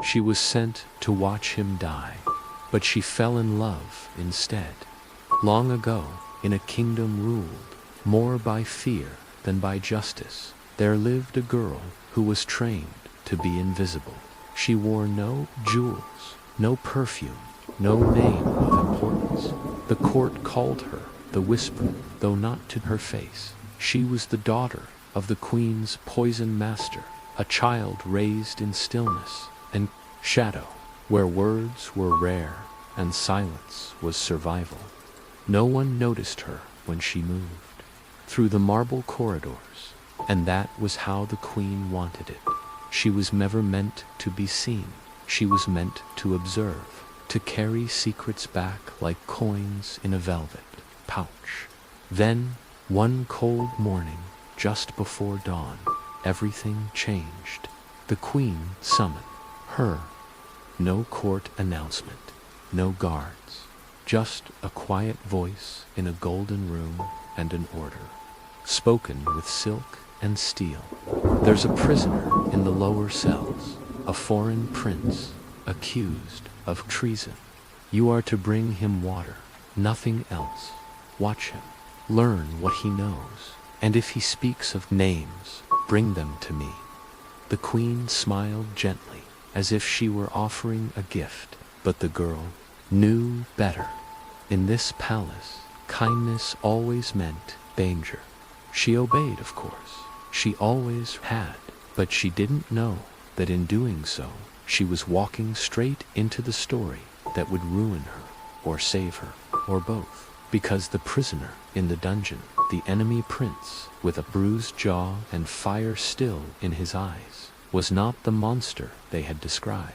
She was sent to watch him die, but she fell in love instead. Long ago, in a kingdom ruled more by fear than by justice, there lived a girl who was trained to be invisible. She wore no jewels, no perfume, no name of importance. The court called her the Whisper, though not to her face. She was the daughter of the queen's poison master, a child raised in stillness and shadow, where words were rare and silence was survival. No one noticed her when she moved through the marble corridors, and that was how the queen wanted it. She was never meant to be seen. She was meant to observe, to carry secrets back like coins in a velvet pouch. Then, one cold morning, just before dawn, everything changed. The queen summoned her. No court announcement, no guards, just a quiet voice in a golden room and an order, spoken with silk and steel. There's a prisoner in the lower cells, a foreign prince, accused of treason. You are to bring him water, nothing else. Watch him, learn what he knows, and if he speaks of names, bring them to me. The queen smiled gently, as if she were offering a gift, but the girl knew better. In this palace, kindness always meant danger. She obeyed, of course. She always had, but she didn't know that in doing so, she was walking straight into the story that would ruin her, or save her, or both. Because the prisoner in the dungeon, the enemy prince, with a bruised jaw and fire still in his eyes, was not the monster they had described.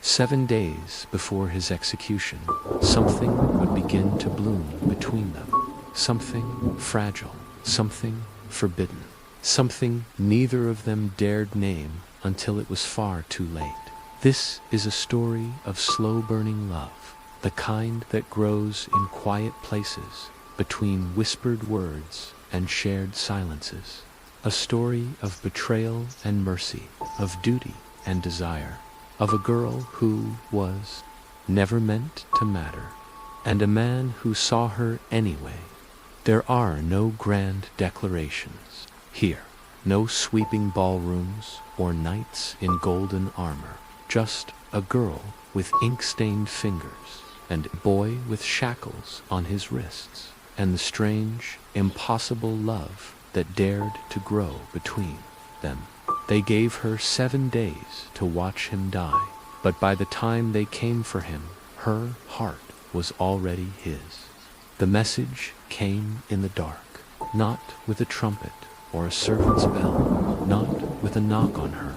7 days before his execution, something would begin to bloom between them. Something fragile, something forbidden, something neither of them dared name until it was far too late. This is a story of slow-burning love, the kind that grows in quiet places, between whispered words and shared silences. A story of betrayal and mercy, of duty and desire, of a girl who was never meant to matter, and a man who saw her anyway. There are no grand declarations here, no sweeping ballrooms or knights in golden armor, just a girl with ink-stained fingers and a boy with shackles on his wrists, and the strange, impossible love that dared to grow between them. They gave her 7 days to watch him die, but by the time they came for him, her heart was already his. The message came in the dark, not with a trumpet or a servant's bell, not with a knock on her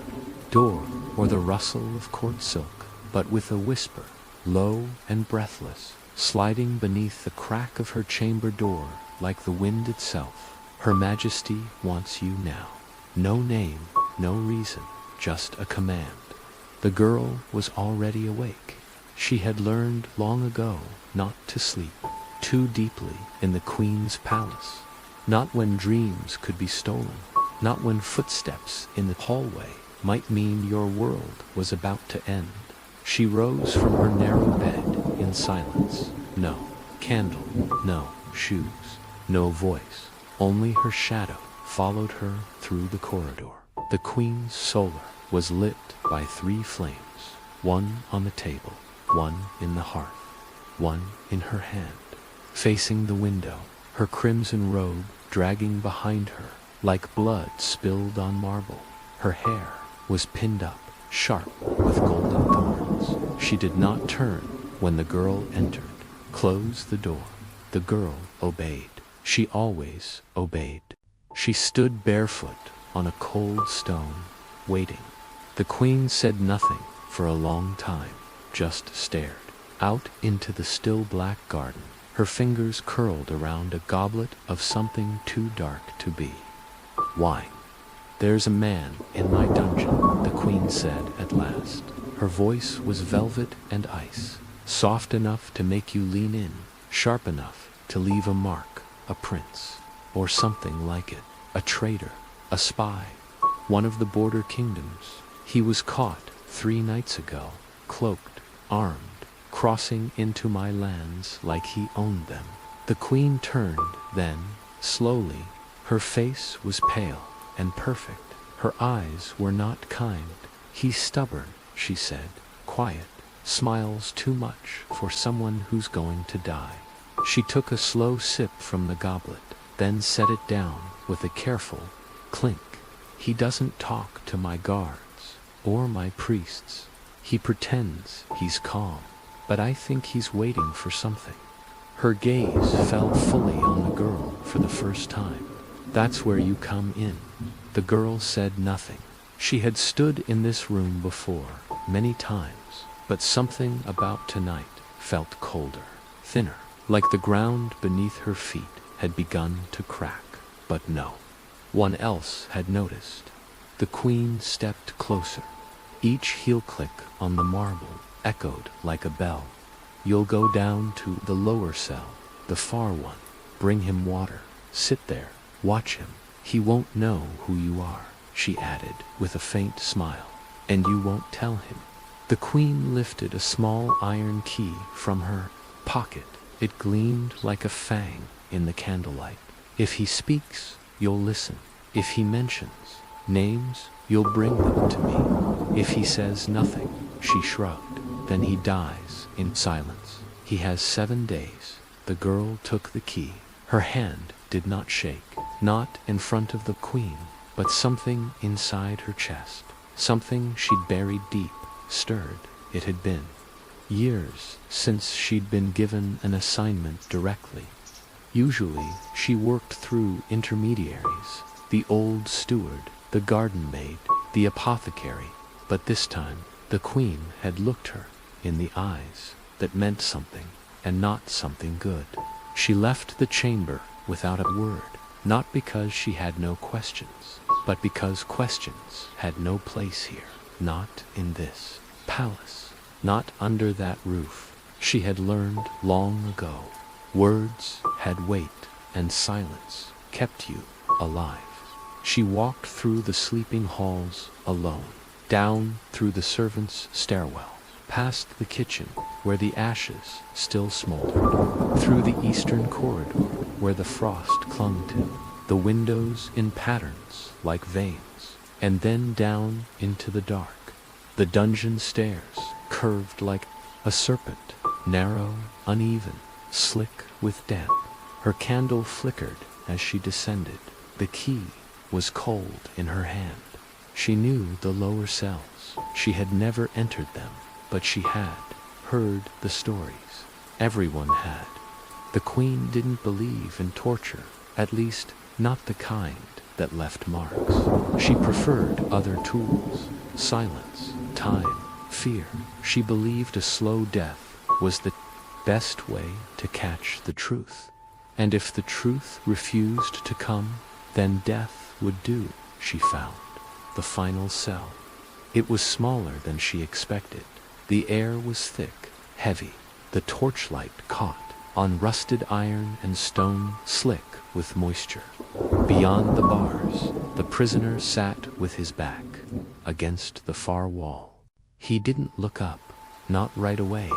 door or the rustle of court silk, but with a whisper, low and breathless, sliding beneath the crack of her chamber door like the wind itself. Her Majesty wants you now. No name, no reason, just a command. The girl was already awake. She had learned long ago not to sleep too deeply in the queen's palace. Not when dreams could be stolen, not when footsteps in the hallway might mean your world was about to end. She rose from her narrow bed in silence. No candle, no shoes, no voice. Only her shadow followed her through the corridor. The queen's solar was lit by 3 flames, one on the table, one in the hearth, one in her hand. Facing the window, her crimson robe dragging behind her like blood spilled on marble. Her hair was pinned up, sharp with golden thorns. She did not turn when the girl entered. Close the door. The girl obeyed. She always obeyed. She stood barefoot on a cold stone, waiting. The queen said nothing for a long time, just stared out into the still black garden, her fingers curled around a goblet of something too dark to be wine. There's a man in my dungeon, the queen said at last. Her voice was velvet and ice, soft enough to make you lean in, sharp enough to leave a mark, a prince, or something like it, a traitor, a spy, one of the border kingdoms. He was caught 3 nights ago, cloaked, armed, crossing into my lands like he owned them. The queen turned, then, slowly. Her face was pale and perfect. Her eyes were not kind. He's stubborn, she said, quiet, smiles too much for someone who's going to die. She took a slow sip from the goblet, then set it down with a careful clink. He doesn't talk to my guards or my priests. He pretends he's calm, but I think he's waiting for something. Her gaze fell fully on the girl for the first time. That's where you come in. The girl said nothing. She had stood in this room before, many times, but something about tonight felt colder, thinner, like the ground beneath her feet had begun to crack. But no one else had noticed. The queen stepped closer. Each heel click on the marble echoed like a bell. You'll go down to the lower cell, the far one. Bring him water. Sit there. Watch him. He won't know who you are, she added with a faint smile. And you won't tell him. The queen lifted a small iron key from her pocket. It gleamed like a fang in the candlelight. If he speaks, you'll listen. If he mentions names, you'll bring them to me. If he says nothing, she shrugged, then he dies in silence. He has 7 days. The girl took the key. Her hand did not shake, not in front of the queen, but something inside her chest, something she'd buried deep, stirred. It had been years since she'd been given an assignment directly. Usually, she worked through intermediaries, the old steward, the garden maid, the apothecary, but this time, the queen had looked her in the eyes that meant something, and not something good. She left the chamber without a word, not because she had no questions, but because questions had no place here, not in this palace, not under that roof. She had learned long ago. Words had weight, and silence kept you alive. She walked through the sleeping halls alone, down through the servants' stairwell, past the kitchen where the ashes still smoldered, through the eastern corridor where the frost clung to, the windows in patterns like veins, and then down into the dark. The dungeon stairs curved like a serpent, narrow, uneven, slick with damp. Her candle flickered as she descended. The key was cold in her hand. She knew the lower cells. She had never entered them, but she had heard the stories. Everyone had. The queen didn't believe in torture, at least not the kind that left marks. She preferred other tools: silence, time, fear. She believed a slow death was the best way to catch the truth. And if the truth refused to come, then death would do, she found. The final cell. It was smaller than she expected. The air was thick, heavy. The torchlight caught on rusted iron and stone, slick with moisture. Beyond the bars, the prisoner sat with his back against the far wall. He didn't look up, not right away.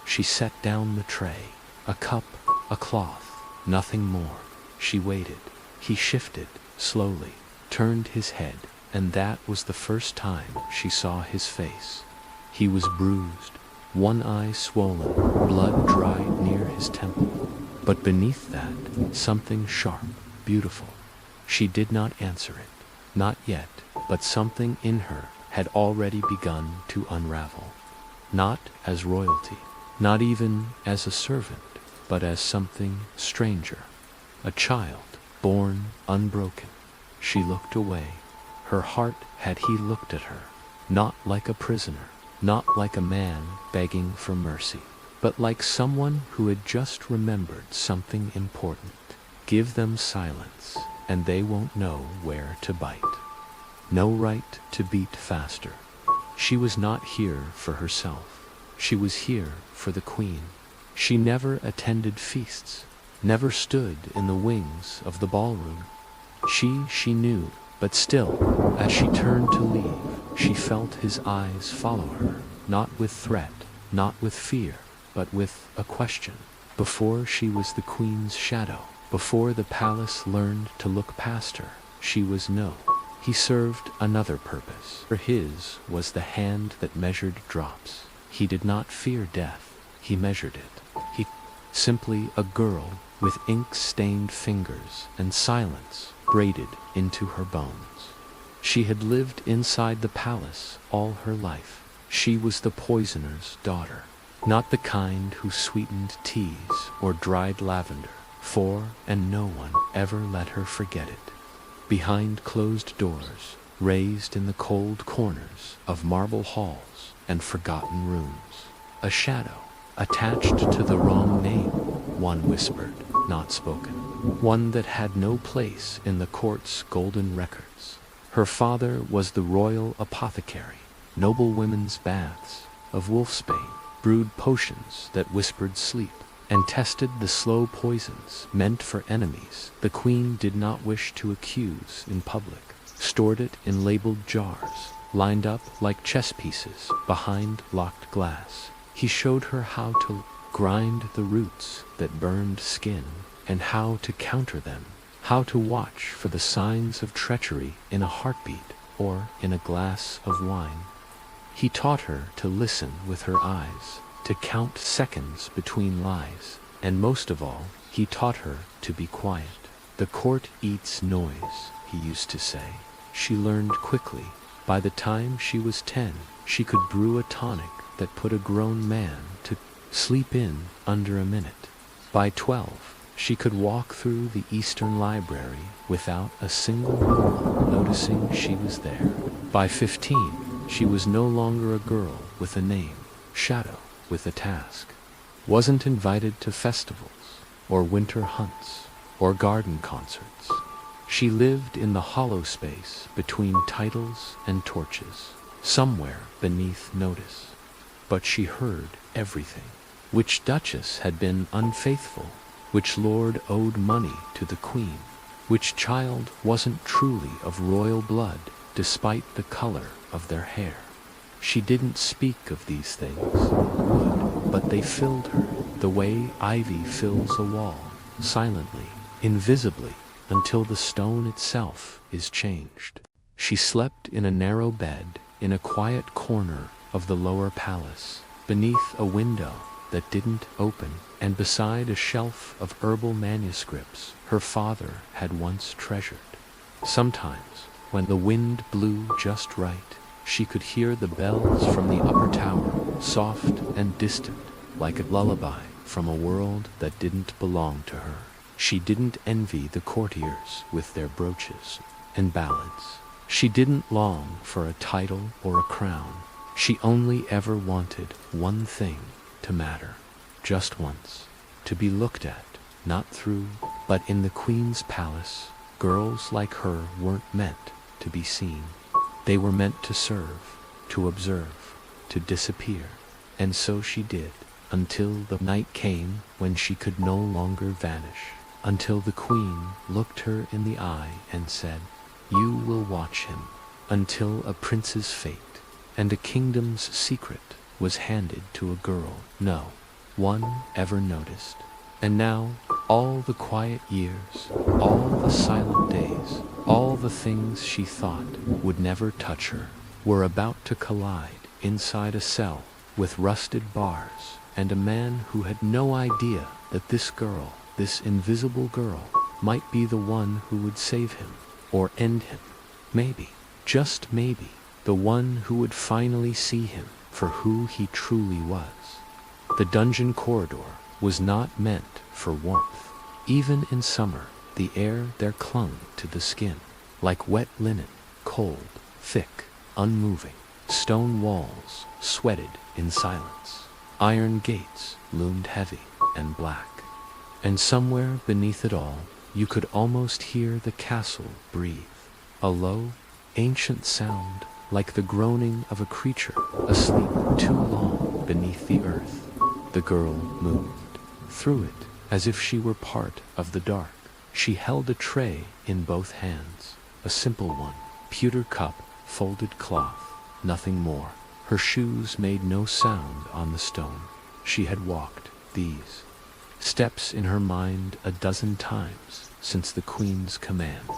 She set down the tray, a cup, a cloth, nothing more. She waited. He shifted, slowly, turned his head, and that was the first time she saw his face. He was bruised, one eye swollen, blood dried near his temple. But beneath that, something sharp, beautiful. She did not answer it, not yet, but something in her had already begun to unravel. Not as royalty, not even as a servant, but as something stranger. A child, born unbroken. She looked away. Her heart had he looked at her, not like a prisoner, not like a man begging for mercy, but like someone who had just remembered something important. Give them silence, and they won't know where to bite. No right to beat faster. She was not here for herself. She was here for the queen. She never attended feasts, never stood in the wings of the ballroom. She knew, but still, as she turned to leave, She felt his eyes follow her, not with threat, not with fear, but with a question. Before she was the queen's shadow, before the palace learned to look past her, she was no. He served another purpose. For his was the hand that measured drops. He did not fear death, he measured it. He simply a girl with ink-stained fingers and silence braided into her bones. She had lived inside the palace all her life. She was the poisoner's daughter, not the kind who sweetened teas or dried lavender for, and no one ever let her forget it. Behind closed doors, raised in the cold corners of marble halls and forgotten rooms, a shadow attached to the wrong name, one whispered, not spoken, one that had no place in the court's golden records. Her father was the royal apothecary, noble women's baths of wolfsbane, brewed potions that whispered sleep, and tested the slow poisons meant for enemies the queen did not wish to accuse in public, stored it in labeled jars, lined up like chess pieces behind locked glass. He showed her how to grind the roots that burned skin, and how to counter them, how to watch for the signs of treachery in a heartbeat or in a glass of wine. He taught her to listen with her eyes, to count seconds between lies, and most of all, he taught her to be quiet. The court eats noise, he used to say. She learned quickly. By the time she was 10, she could brew a tonic that put a grown man to sleep in under a minute. By 12, she could walk through the Eastern Library without a single one noticing she was there. By 15, she was no longer a girl with a name, shadow with a task, wasn't invited to festivals, or winter hunts, or garden concerts. She lived in the hollow space between titles and torches, somewhere beneath notice. But she heard everything. Which duchess had been unfaithful? Which lord owed money to the queen? Which child wasn't truly of royal blood, despite the color of their hair? She didn't speak of these things, would, but they filled her, the way ivy fills a wall, silently, invisibly, until the stone itself is changed. She slept in a narrow bed, in a quiet corner of the lower palace, beneath a window that didn't open, and beside a shelf of herbal manuscripts her father had once treasured. Sometimes, when the wind blew just right, she could hear the bells from the upper tower, soft and distant, like a lullaby from a world that didn't belong to her. She didn't envy the courtiers with their brooches and ballads. She didn't long for a title or a crown. She only ever wanted one thing to matter, just once, to be looked at, not through, but in the queen's palace, girls like her weren't meant to be seen. They were meant to serve, to observe, to disappear. And so she did, until the night came when she could no longer vanish, until the queen looked her in the eye and said, "You will watch him," until a prince's fate and a kingdom's secret was handed to a girl no one ever noticed. And now, all the quiet years, all the silent days, all the things she thought would never touch her, were about to collide inside a cell with rusted bars and a man who had no idea that this girl, this invisible girl, might be the one who would save him or end him. Maybe, just maybe, the one who would finally see him for who he truly was. The dungeon corridor was not meant for warmth. Even in summer, the air there clung to the skin, like wet linen, cold, thick, unmoving. Stone walls sweated in silence. Iron gates loomed heavy and black. And somewhere beneath it all, you could almost hear the castle breathe. A low, ancient sound, like the groaning of a creature asleep too long beneath the earth. The girl moved through it as if she were part of the dark. She held a tray in both hands, a simple one, pewter cup, folded cloth, nothing more. Her shoes made no sound on the stone. She had walked these steps in her mind a dozen times since the Queen's command.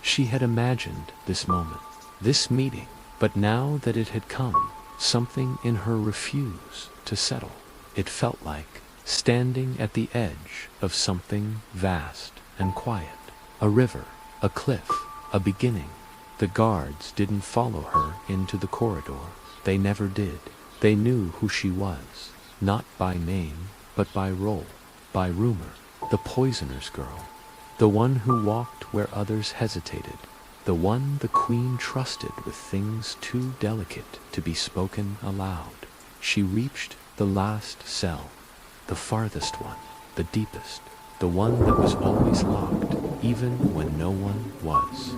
She had imagined this moment, this meeting, but now that it had come, something in her refused to settle. It felt like standing at the edge of something vast and quiet. A river, a cliff, a beginning. The guards didn't follow her into the corridor. They never did. They knew who she was, not by name, but by role, by rumor. The poisoner's girl. The one who walked where others hesitated. The one the Queen trusted with things too delicate to be spoken aloud. She reached the last cell, the farthest one, the deepest, the one that was always locked, even when no one was.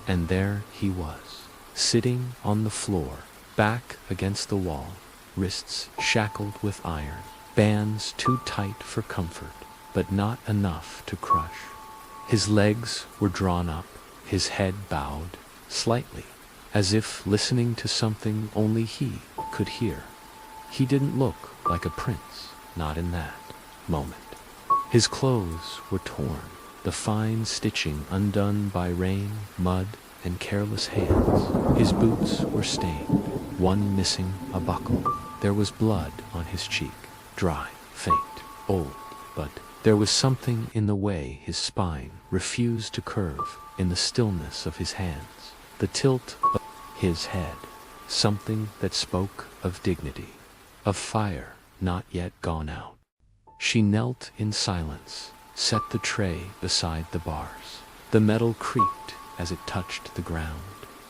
And there he was, sitting on the floor, back against the wall, wrists shackled with iron, bands too tight for comfort, but not enough to crush. His legs were drawn up, his head bowed, slightly, as if listening to something only he could hear. He didn't look like a prince, not in that moment. His clothes were torn, the fine stitching undone by rain, mud, and careless hands. His boots were stained, one missing a buckle. There was blood on his cheek, dry, faint, old, but there was something in the way his spine refused to curve, in the stillness of his hands, the tilt of his head, something that spoke of dignity, of fire not yet gone out. She knelt in silence, set the tray beside the bars. The metal creaked as it touched the ground.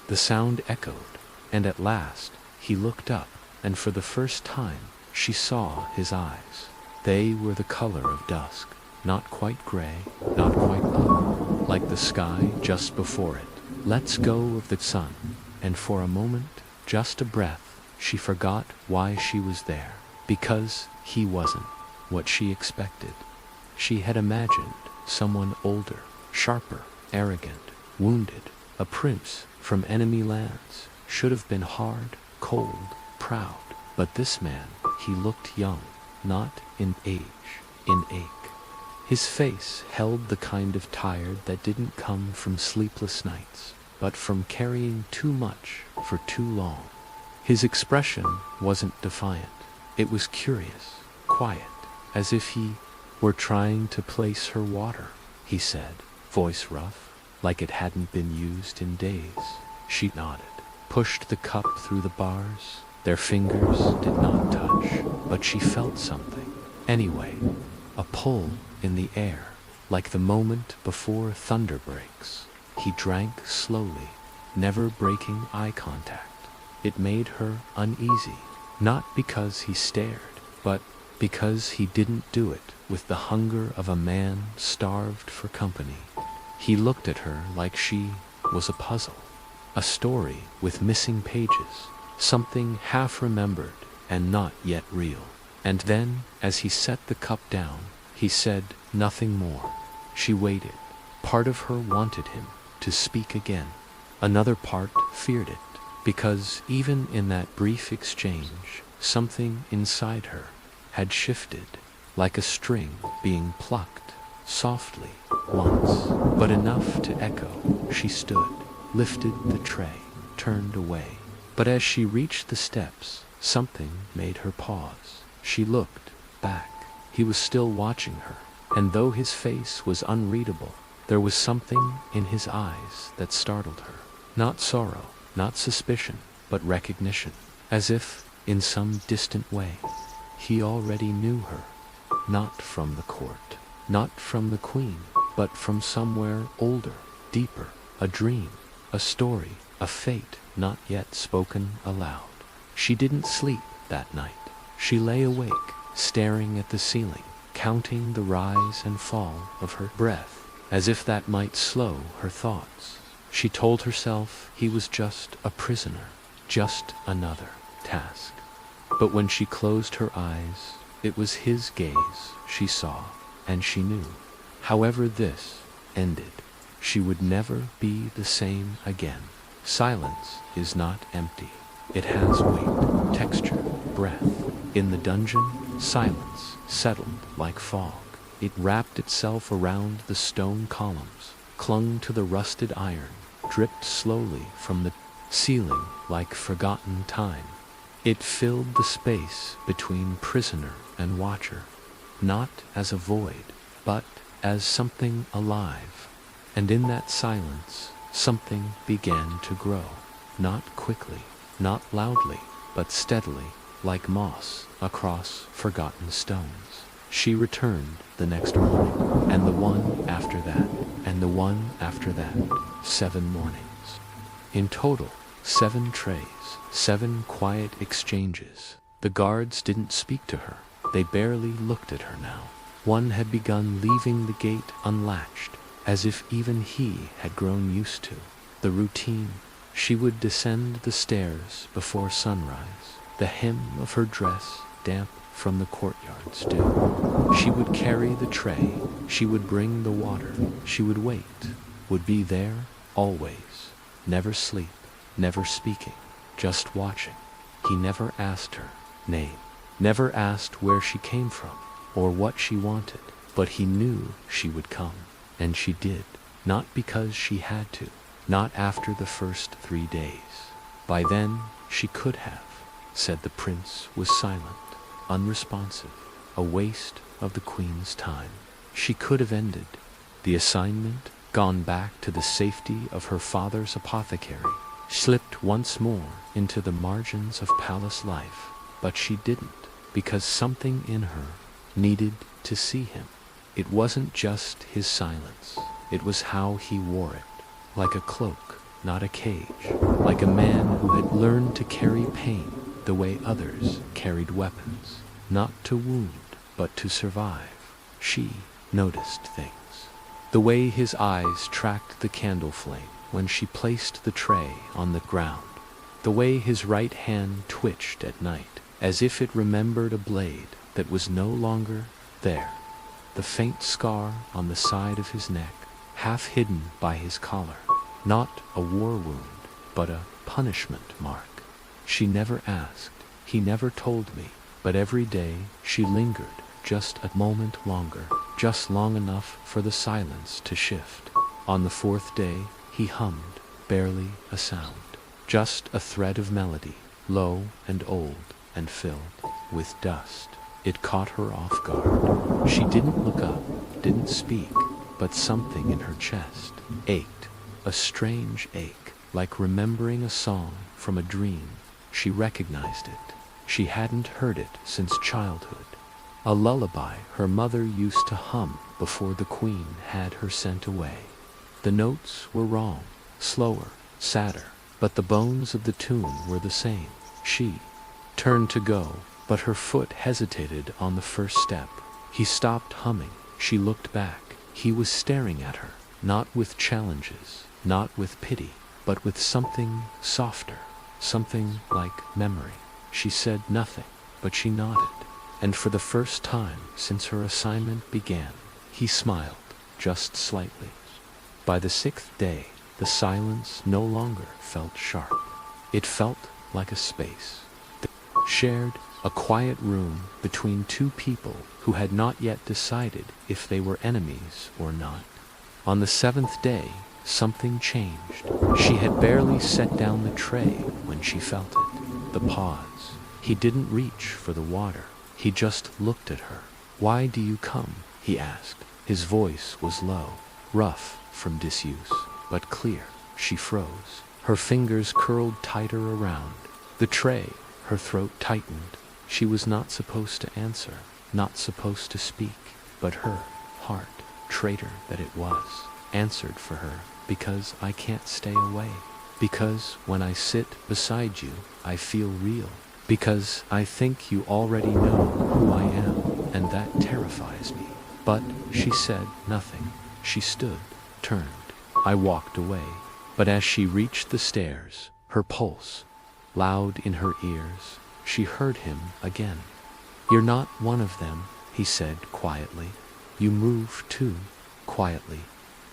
The sound echoed, and at last he looked up, and for the first time she saw his eyes. They were the color of dusk, not quite gray, not quite blue, like the sky just before it. Let's go of the sun, and for a moment, just a breath, she forgot why she was there, because he wasn't what she expected. She had imagined someone older, sharper, arrogant, wounded, a prince from enemy lands, should have been hard, cold, proud. But this man, he looked young, not in age, in ache. His face held the kind of tired that didn't come from sleepless nights, but from carrying too much for too long. His expression wasn't defiant. It was curious, quiet, as if he were trying to place her water. He said, voice rough, like it hadn't been used in days. She nodded, pushed the cup through the bars. Their fingers did not touch, but she felt something. Anyway, a pull in the air, like the moment before thunder breaks. He drank slowly, never breaking eye contact. It made her uneasy, not because he stared, but because he didn't do it with the hunger of a man starved for company. He looked at her like she was a puzzle, a story with missing pages, something half remembered and not yet real. And then, as he set the cup down, he said nothing more. She waited. Part of her wanted him to speak again. Another part feared it, because even in that brief exchange, something inside her had shifted, like a string being plucked, softly, once, but enough to echo. She stood, lifted the tray, turned away. But as she reached the steps, something made her pause. She looked back. He was still watching her, and though his face was unreadable, there was something in his eyes that startled her. Not sorrow, not suspicion, but recognition, as if, in some distant way, he already knew her, not from the court, not from the Queen, but from somewhere older, deeper, a dream, a story, a fate not yet spoken aloud. She didn't sleep that night. She lay awake, staring at the ceiling, counting the rise and fall of her breath, as if that might slow her thoughts. She told herself he was just a prisoner, just another task. But when she closed her eyes, it was his gaze she saw, and she knew. However this ended, she would never be the same again. Silence is not empty. It has weight, texture, breath. In the dungeon, silence settled like fog. It wrapped itself around the stone columns, clung to the rusted iron, dripped slowly from the ceiling like forgotten time. It filled the space between prisoner and watcher, not as a void, but as something alive. And in that silence, something began to grow, not quickly, not loudly, but steadily, like moss across forgotten stones. She returned the next morning, and the one after that, and the one after that, 7 mornings. In total, 7 trays, 7 quiet exchanges. The guards didn't speak to her. They barely looked at her now. One had begun leaving the gate unlatched, as if even he had grown used to the routine. She would descend the stairs before sunrise, the hem of her dress damp from the courtyard's dew. She would carry the tray, she would bring the water, she would wait, would be there always, never sleep, never speaking, just watching. He never asked her name, never asked where she came from or what she wanted, but he knew she would come, and she did, not because she had to, not after the first 3 days. By then, she could have. Said the prince was silent, unresponsive, a waste of the queen's time. She could have ended the assignment, gone back to the safety of her father's apothecary, slipped once more into the margins of palace life, but she didn't, because something in her needed to see him. It wasn't just his silence, it was how he wore it, like a cloak, not a cage, like a man who had learned to carry pain the way others carried weapons, not to wound, but to survive. She noticed things. The way his eyes tracked the candle flame when she placed the tray on the ground. The way his right hand twitched at night, as if it remembered a blade that was no longer there. The faint scar on the side of his neck, half hidden by his collar. Not a war wound, but a punishment mark. She never asked, he never told me, but every day she lingered just a moment longer, just long enough for the silence to shift. On the 4th day, he hummed, barely a sound, just a thread of melody, low and old and filled with dust. It caught her off guard. She didn't look up, didn't speak, but something in her chest ached, a strange ache, like remembering a song from a dream. She recognized it. She hadn't heard it since childhood. A lullaby her mother used to hum before the queen had her sent away. The notes were wrong, slower, sadder, but the bones of the tune were the same. She turned to go, but her foot hesitated on the first step. He stopped humming. She looked back. He was staring at her, not with challenges, not with pity, but with something softer, something like memory. She said nothing, but she nodded, and for the first time since her assignment began, he smiled, just slightly. By the 6th day, the silence no longer felt sharp. It felt like a space. They shared a quiet room between 2 people who had not yet decided if they were enemies or not. On the 7th day, something changed. She had barely set down the tray when she felt it. The pause. He didn't reach for the water. He just looked at her. "Why do you come?" he asked. His voice was low, rough from disuse, but clear. She froze. Her fingers curled tighter around the tray. Her throat tightened. She was not supposed to answer, not supposed to speak, but her heart, traitor that it was, answered for her. "Because I can't stay away. Because when I sit beside you, I feel real. Because I think you already know who I am, and that terrifies me." But she said nothing. She stood, turned. I walked away. But as she reached the stairs, her pulse loud in her ears, she heard him again. "You're not one of them," he said quietly. "You move too quietly."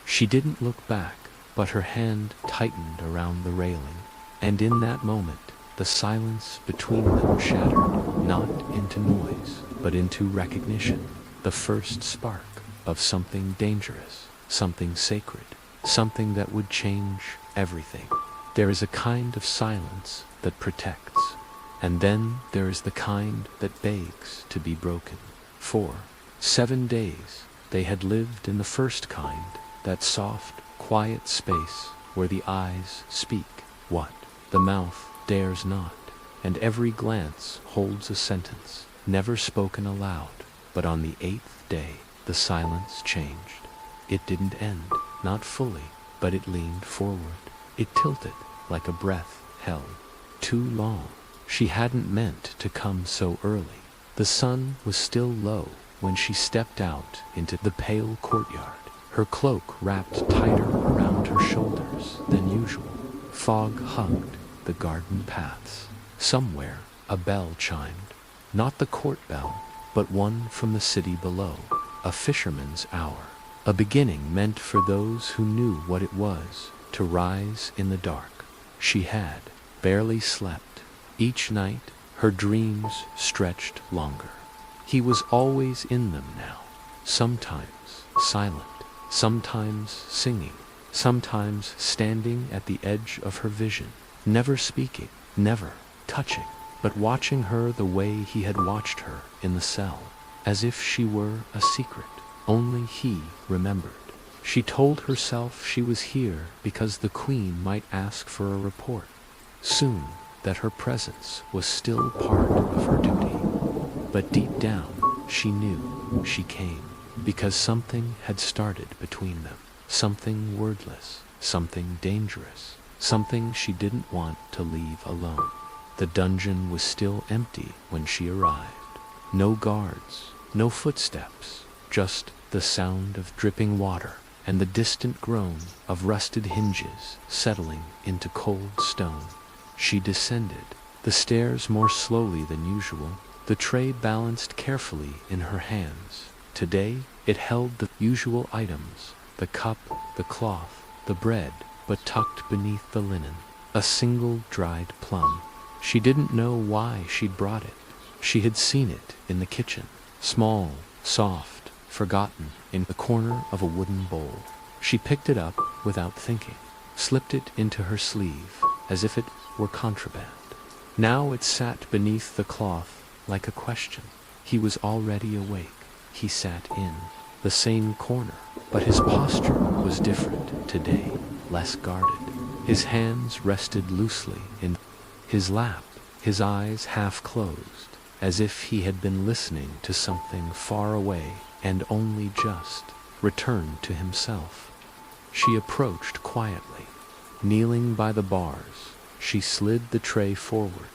She didn't look back. but her hand tightened around the railing, and in that moment, the silence between them shattered, not into noise, but into recognition, the first spark of something dangerous, something sacred, something that would change everything. There is a kind of silence that protects, and then there is the kind that begs to be broken. For 7 days they had lived in the first kind, that soft, quiet space where the eyes speak what the mouth dares not, and every glance holds a sentence, never spoken aloud. But on the 8th day, the silence changed. It didn't end, not fully, but it leaned forward. It tilted like a breath held too long. She hadn't meant to come so early. The sun was still low when she stepped out into the pale courtyard, her cloak wrapped tighter around her shoulders than usual. Fog hugged the garden paths. Somewhere a bell chimed, not the court bell, but one from the city below, a fisherman's hour, a beginning meant for those who knew what it was to rise in the dark. She had barely slept. Each night her dreams stretched longer. He was always in them now, sometimes silent, sometimes singing, sometimes standing at the edge of her vision, never speaking, never touching, but watching her the way he had watched her in the cell, as if she were a secret only he remembered. She told herself she was here because the queen might ask for a report soon, that her presence was still part of her duty. But deep down, she knew she came because something had started between them, something wordless, something dangerous, something she didn't want to leave alone. The dungeon was still empty when she arrived. No guards, no footsteps, just the sound of dripping water and the distant groan of rusted hinges settling into cold stone. She descended the stairs more slowly than usual, the tray balanced carefully in her hands. Today it held the usual items, the cup, the cloth, the bread, but tucked beneath the linen, a single dried plum. She didn't know why she'd brought it. She had seen it in the kitchen, small, soft, forgotten, in the corner of a wooden bowl. She picked it up without thinking, slipped it into her sleeve, as if it were contraband. Now it sat beneath the cloth like a question. He was already awake. He sat in the same corner, but his posture was different today, less guarded. His hands rested loosely in his lap, his eyes half closed, as if he had been listening to something far away and only just returned to himself. She approached quietly. Kneeling by the bars, she slid the tray forward.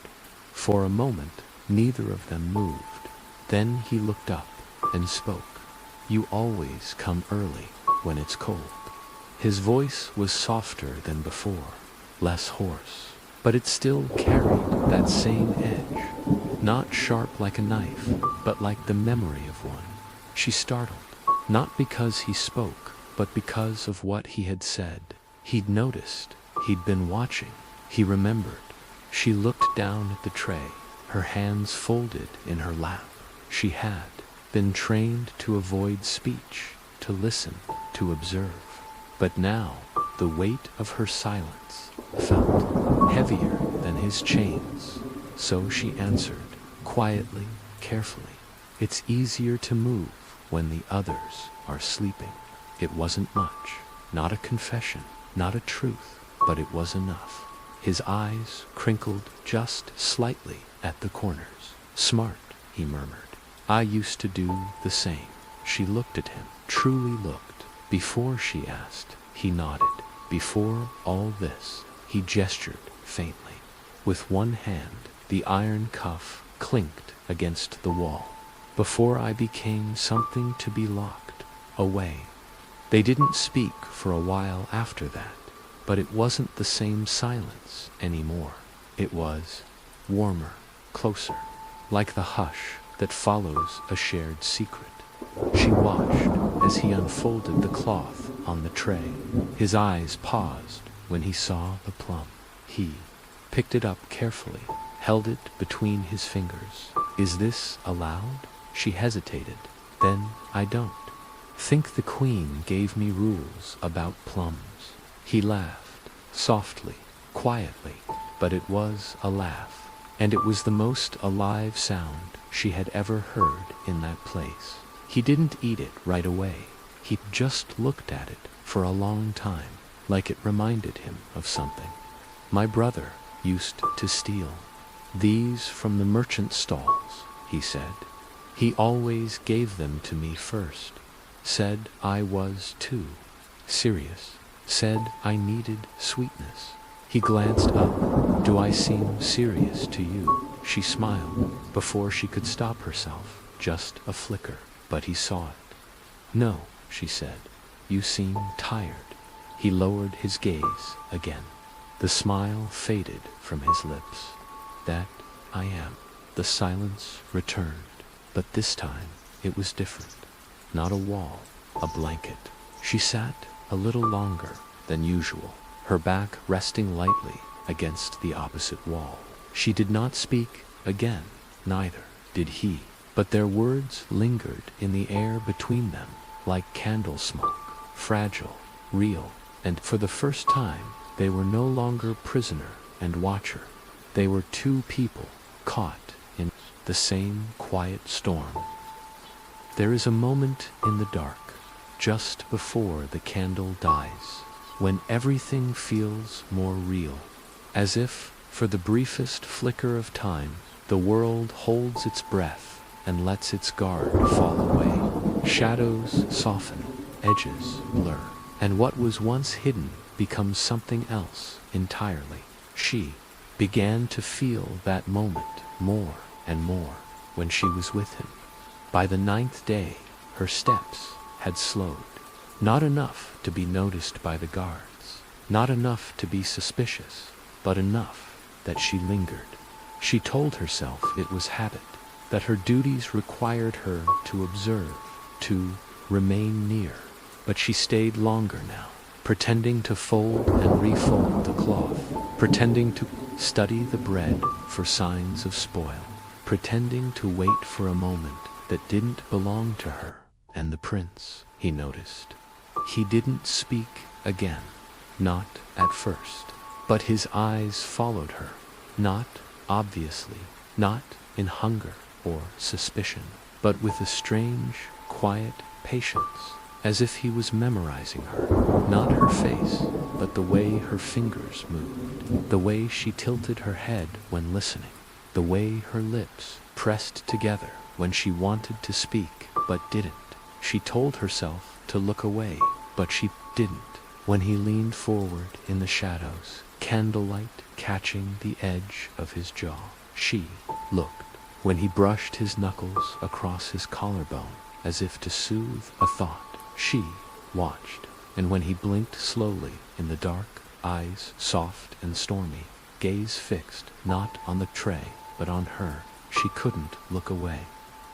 For a moment, neither of them moved. Then he looked up and spoke. "You always come early when it's cold." His voice was softer than before, less hoarse, but it still carried that same edge, not sharp like a knife, but like the memory of one. She startled, not because he spoke, but because of what he had said. He'd noticed, he'd been watching, he remembered. She looked down at the tray, her hands folded in her lap. She had been trained to avoid speech, to listen, to observe. But now, the weight of her silence felt heavier than his chains. So she answered, quietly, carefully, "It's easier to move when the others are sleeping." It wasn't much, not a confession, not a truth, but it was enough. His eyes crinkled just slightly at the corners. "Smart," he murmured. "I used to do the same." She looked at him, truly looked. Before she asked, he nodded. Before all this, he gestured faintly. With one hand, the iron cuff clinked against the wall. "Before I became something to be locked away." They didn't speak for a while after that, but it wasn't the same silence anymore. It was warmer, closer, like the hush that follows a shared secret. She watched as he unfolded the cloth on the tray. His eyes paused when he saw the plum. He picked it up carefully, held it between his fingers. Is this allowed? She hesitated. Then I don't think the queen gave me rules about plums. He laughed, softly, quietly, but it was a laugh, and it was the most alive sound she had ever heard in that place. He didn't eat it right away. He just looked at it for a long time, like it reminded him of something. My brother used to steal these from the merchant stalls, he said. He always gave them to me first. Said I was too serious. Said I needed sweetness. He glanced up. Do I seem serious to you? She smiled before she could stop herself. Just a flicker, but he saw it. No, she said. You seem tired. He lowered his gaze again. The smile faded from his lips. That I am. The silence returned, but this time it was different. Not a wall, a blanket. She sat a little longer than usual, her back resting lightly against the opposite wall. She did not speak again, neither did he, but their words lingered in the air between them like candle smoke, fragile, real, and for the first time they were no longer prisoner and watcher. They were two people caught in the same quiet storm. There is a moment in the dark, just before the candle dies, when everything feels more real, as if, for the briefest flicker of time, the world holds its breath and lets its guard fall away. Shadows soften, edges blur, and what was once hidden becomes something else entirely. She began to feel that moment more and more when she was with him. By the 9th day, her steps had slowed. Not enough to be noticed by the guards, not enough to be suspicious, but enough that she lingered. She told herself it was habit, that her duties required her to observe, to remain near. But she stayed longer now, pretending to fold and refold the cloth, pretending to study the bread for signs of spoil, pretending to wait for a moment that didn't belong to her. And the prince, he noticed. He didn't speak again, not at first, but his eyes followed her, not obviously, not in hunger or suspicion, but with a strange, quiet patience, as if he was memorizing her, not her face, but the way her fingers moved, the way she tilted her head when listening, the way her lips pressed together when she wanted to speak but didn't. She told herself to look away, but she didn't. When he leaned forward in the shadows, candlelight catching the edge of his jaw, she looked. When he brushed his knuckles across his collarbone, as if to soothe a thought, she watched. And when he blinked slowly in the dark, eyes soft and stormy, gaze fixed not on the tray but on her, she couldn't look away.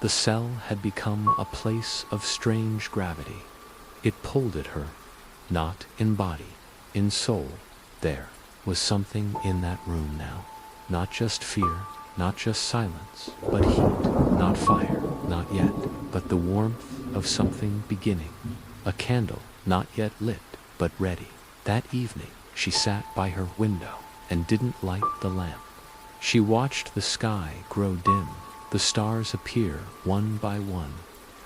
The cell had become a place of strange gravity. It pulled at her, not in body, in soul. There was something in that room now. Not just fear, not just silence, but heat, not fire, not yet, but the warmth of something beginning. A candle, not yet lit, but ready. That evening, she sat by her window and didn't light the lamp. She watched the sky grow dim, the stars appear one by one.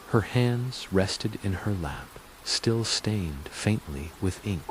Her hands rested in her lap, still stained faintly with ink.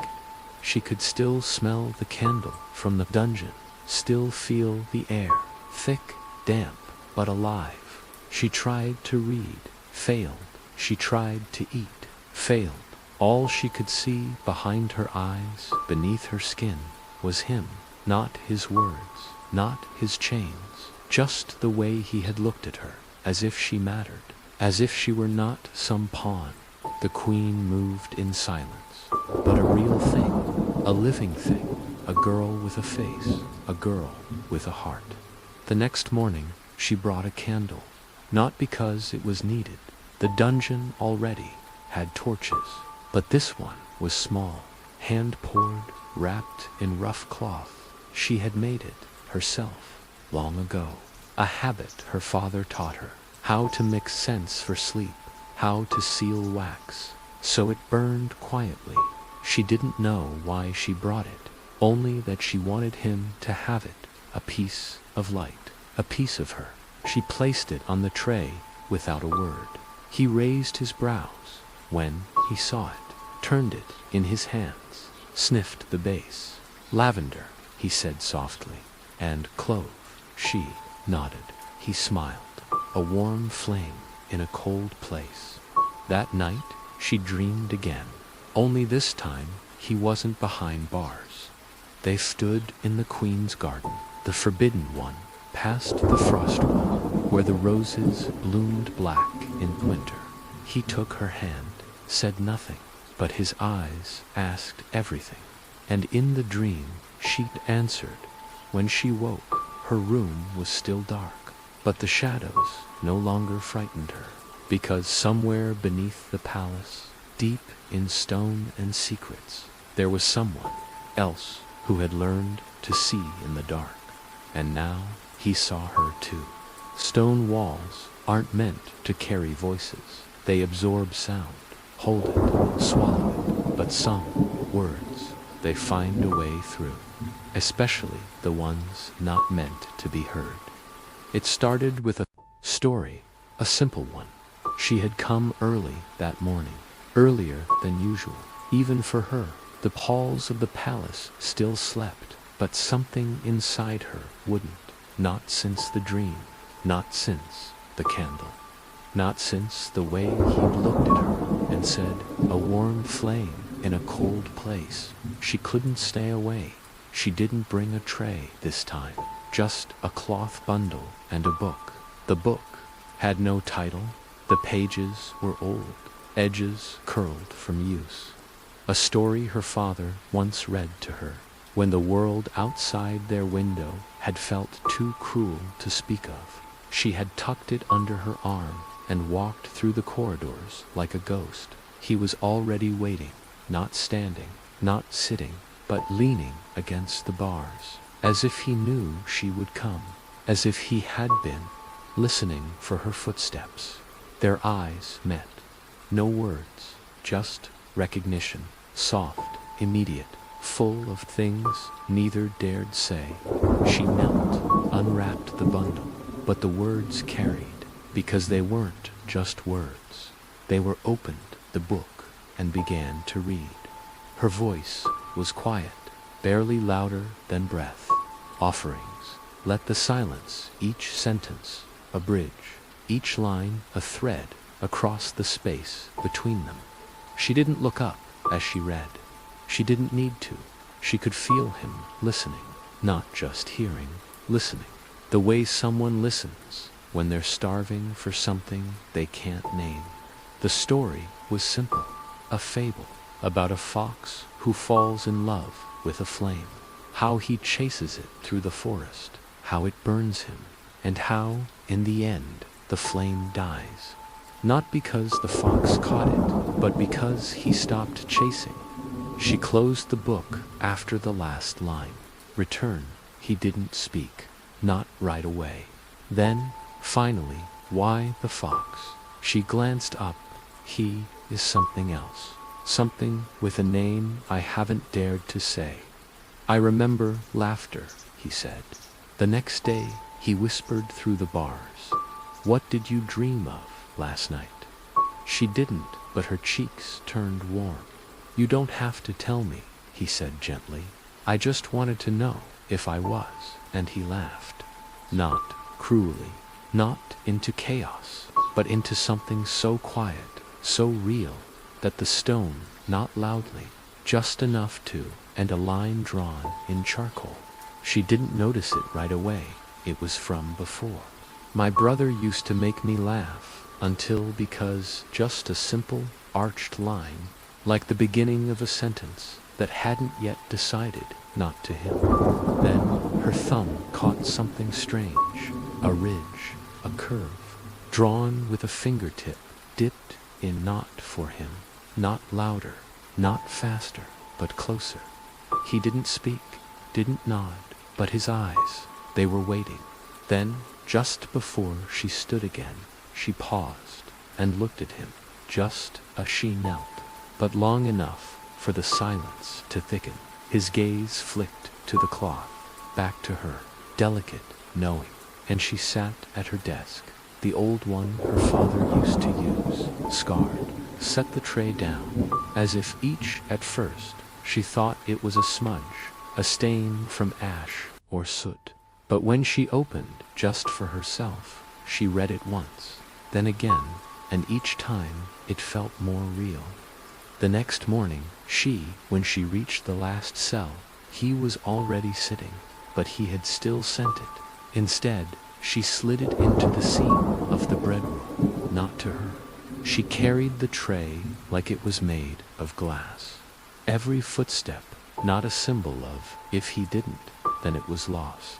She could still smell the candle from the dungeon, still feel the air, thick, damp, but alive. She tried to read, failed. She tried to eat, failed. All she could see behind her eyes, beneath her skin, was him, not his words, not his chains, just the way he had looked at her, as if she mattered, as if she were not some pawn. The queen moved in silence, but a real thing, a living thing, a girl with a face, a girl with a heart. The next morning, she brought a candle, not because it was needed. The dungeon already had torches, but this one was small, hand-poured, wrapped in rough cloth. She had made it herself long ago. A habit her father taught her, how to mix scents for sleep, how to seal wax, so it burned quietly. She didn't know why she brought it, only that she wanted him to have it, a piece of light, a piece of her. She placed it on the tray without a word. He raised his brows when he saw it, turned it in his hands, sniffed the base. Lavender, he said softly, and clove. She nodded. He smiled. A warm flame in a cold place. That night, she dreamed again. Only this time, he wasn't behind bars. They stood in the Queen's garden, the forbidden one, past the frost wall, where the roses bloomed black in winter. He took her hand, said nothing, but his eyes asked everything. And in the dream, she'd answered. When she woke, her room was still dark, but the shadows no longer frightened her, because somewhere beneath the palace, deep in stone and secrets, there was someone else who had learned to see in the dark. And now he saw her too. Stone walls aren't meant to carry voices. They absorb sound, hold it, swallow it, but some words, they find a way through, especially the ones not meant to be heard. It started with a story, a simple one. She had come early that morning, earlier than usual. Even for her, the halls of the palace still slept, but something inside her wouldn't. Not since the dream, not since the candle, not since the way he'd looked at her and said, a warm flame in a cold place. She couldn't stay away. She didn't bring a tray this time, just a cloth bundle and a book. The book had no title. The pages were old, edges curled from use. A story her father once read to her, when the world outside their window had felt too cruel to speak of. She had tucked it under her arm and walked through the corridors like a ghost. He was already waiting, not standing, not sitting, but leaning against the bars, as if he knew she would come, as if he had been listening for her footsteps. Their eyes met. No words, just recognition, soft, immediate, full of things neither dared say. She knelt, unwrapped the bundle, but the words carried, because they weren't just words. They were opened the book and began to read. Her voice was quiet, barely louder than breath. Offerings. Let the silence, each sentence, a bridge, each line a thread across the space between them. She didn't look up as she read. She didn't need to. She could feel him listening, not just hearing, listening. The way someone listens when they're starving for something they can't name. The story was simple, a fable about a fox who falls in love with a flame, how he chases it through the forest, how it burns him, and how, in the end, the flame dies. Not because the fox caught it, but because he stopped chasing. She closed the book after the last line. Return. He didn't speak. Not right away. Then, finally, why the fox? She glanced up. He is something else. Something with a name I haven't dared to say. I remember laughter, he said. The next day, he whispered through the bars. What did you dream of last night? She didn't, but her cheeks turned warm. You don't have to tell me, he said gently. I just wanted to know if I was, and he laughed. Not cruelly, not into chaos, but into something so quiet, so real, that the stone, not loudly, just enough to, and a line drawn in charcoal. She didn't notice it right away. It was from before. My brother used to make me laugh until, because just a simple, arched line, like the beginning of a sentence that hadn't yet decided not to him. Then her thumb caught something strange, a ridge, a curve, drawn with a fingertip, dipped in not for him, not louder, not faster, but closer. He didn't speak, didn't nod, but his eyes, they were waiting. Then, just before she stood again, she paused and looked at him, just as she knelt, but long enough for the silence to thicken. His gaze flicked to the cloth, back to her, delicate, knowing, and she sat at her desk, the old one her father used to use, scarred, set the tray down, as if each at first she thought it was a smudge, a stain from ash or soot. But when she opened just for herself, she read it once, then again, and each time it felt more real. The next morning, when she reached the last cell, he was already sitting, but he had still sent it. Instead, she slid it into the seam of the bread roll, not to her. She carried the tray like it was made of glass. Every footstep, not a symbol of, if he didn't, then it was lost.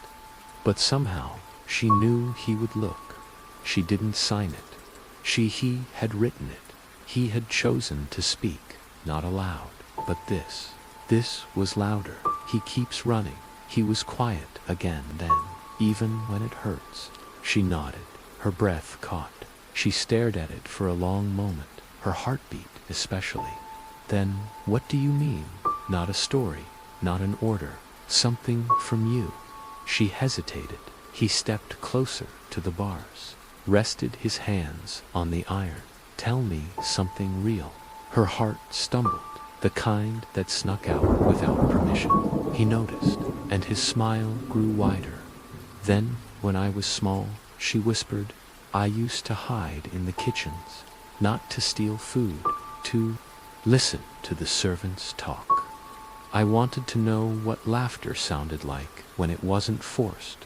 But somehow, she knew he would look. She didn't sign it. He had written it. He had chosen to speak, not aloud. But this was louder. He keeps running. He was quiet again then, even when it hurts. She nodded, her breath caught. She stared at it for a long moment, her heartbeat especially. Then, what do you mean? Not a story, not an order, something from you. She hesitated. He stepped closer to the bars, rested his hands on the iron. Tell me something real. Her heart stumbled, the kind that snuck out without permission. He noticed, and his smile grew wider. Then, when I was small, she whispered, I used to hide in the kitchens, not to steal food, to listen to the servants talk. I wanted to know what laughter sounded like when it wasn't forced.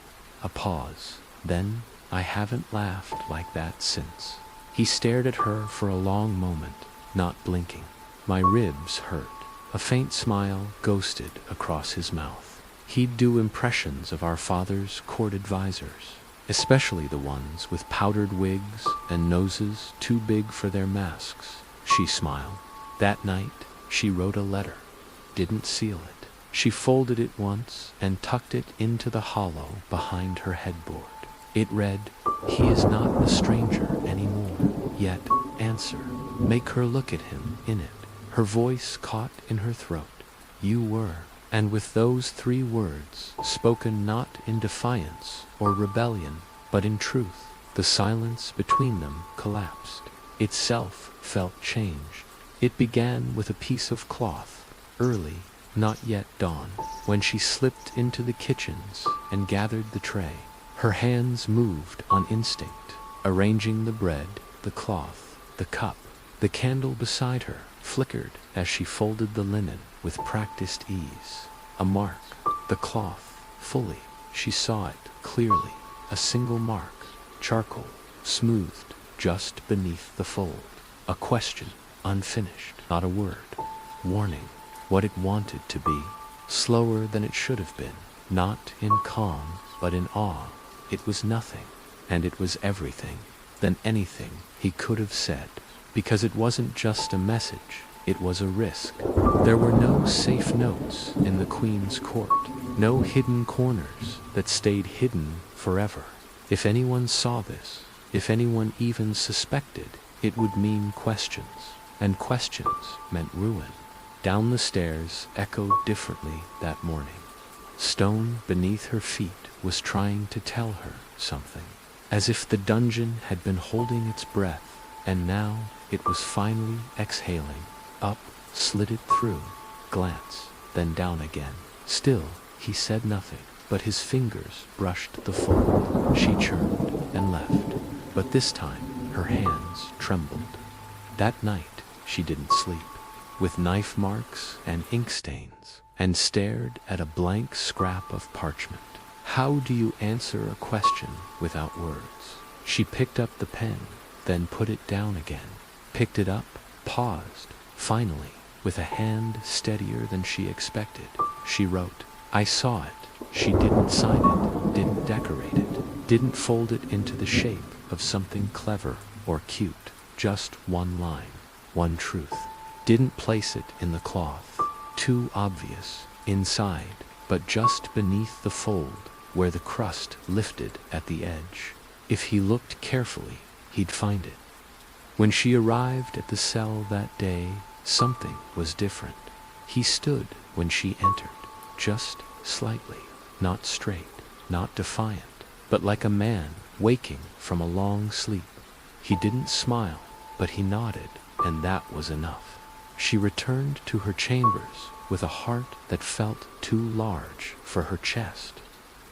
A pause. Then, I haven't laughed like that since. He stared at her for a long moment, not blinking. My ribs hurt. A faint smile ghosted across his mouth. He'd do impressions of our father's court advisors, especially the ones with powdered wigs and noses too big for their masks. She smiled. That night, she wrote a letter. Didn't seal it. She folded it once and tucked it into the hollow behind her headboard. It read, He is not a stranger anymore, yet answer. Make her look at him in it. Her voice caught in her throat. You were. And with those 3 words, spoken not in defiance or rebellion, but in truth, the silence between them collapsed. Itself felt changed. It began with a piece of cloth, early, not yet dawn, when she slipped into the kitchens and gathered the tray. Her hands moved on instinct, arranging the bread, the cloth, the cup. The candle beside her flickered as she folded the linen with practiced ease. A mark, the cloth, fully. She saw it clearly. A single mark, charcoal, smoothed just beneath the fold. A question, unfinished, not a word. Warning, what it wanted to be. Slower than it should have been. Not in calm, but in awe. It was nothing, and it was everything. Than anything he could have said. Because it wasn't just a message, it was a risk. There were no safe notes in the Queen's court, no hidden corners that stayed hidden forever. If anyone saw this, if anyone even suspected, it would mean questions, and questions meant ruin. Down the stairs echoed differently that morning. Stone beneath her feet was trying to tell her something, as if the dungeon had been holding its breath, and now it was finally exhaling. Up, slid it through, glance, then down again. Still, he said nothing, but his fingers brushed the fold. She churned and left, but this time her hands trembled. That night she didn't sleep, with knife marks and ink stains, and stared at a blank scrap of parchment. How do you answer a question without words? She picked up the pen, then put it down again, picked it up, paused. Finally, with a hand steadier than she expected, she wrote, I saw it. She didn't sign it, didn't decorate it, didn't fold it into the shape of something clever or cute. Just one line, one truth. didn't place it in the cloth, too obvious, inside, but just beneath the fold, where the crust lifted at the edge. If he looked carefully, he'd find it. When she arrived at the cell that day, something was different. He stood when she entered, just slightly, not straight, not defiant, but like a man waking from a long sleep. He didn't smile, but he nodded, and that was enough. She returned to her chambers with a heart that felt too large for her chest.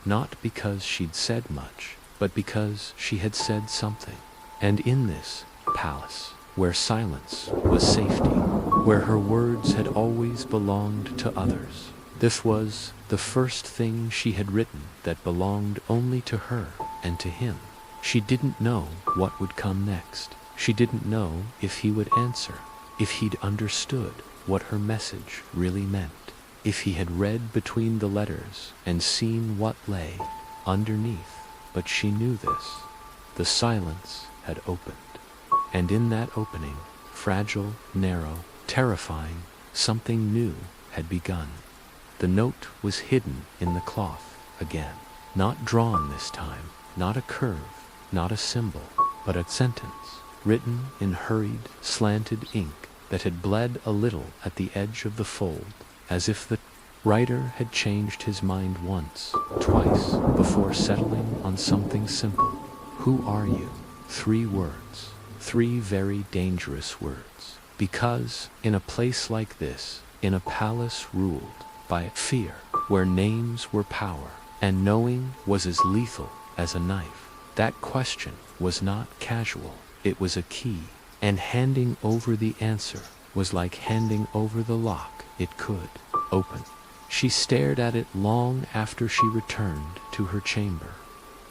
Not because she'd said much, but because she had said something. And in this palace, where silence was safety, where her words had always belonged to others, this was the first thing she had written that belonged only to her and to him. She didn't know what would come next. She didn't know if he would answer, if he'd understood what her message really meant, if he had read between the letters and seen what lay underneath. But she knew this. The silence had opened. And in that opening, fragile, narrow, terrifying, something new had begun. The note was hidden in the cloth again. Not drawn this time, not a curve, not a symbol, but a sentence, written in hurried, slanted ink that had bled a little at the edge of the fold, as if the writer had changed his mind once, twice, before settling on something simple. Who are you? 3 words. 3 very dangerous words. Because in a place like this, in a palace ruled by fear, where names were power, and knowing was as lethal as a knife, that question was not casual. It was a key, and handing over the answer was like handing over the lock it could open. She stared at it long after she returned to her chamber.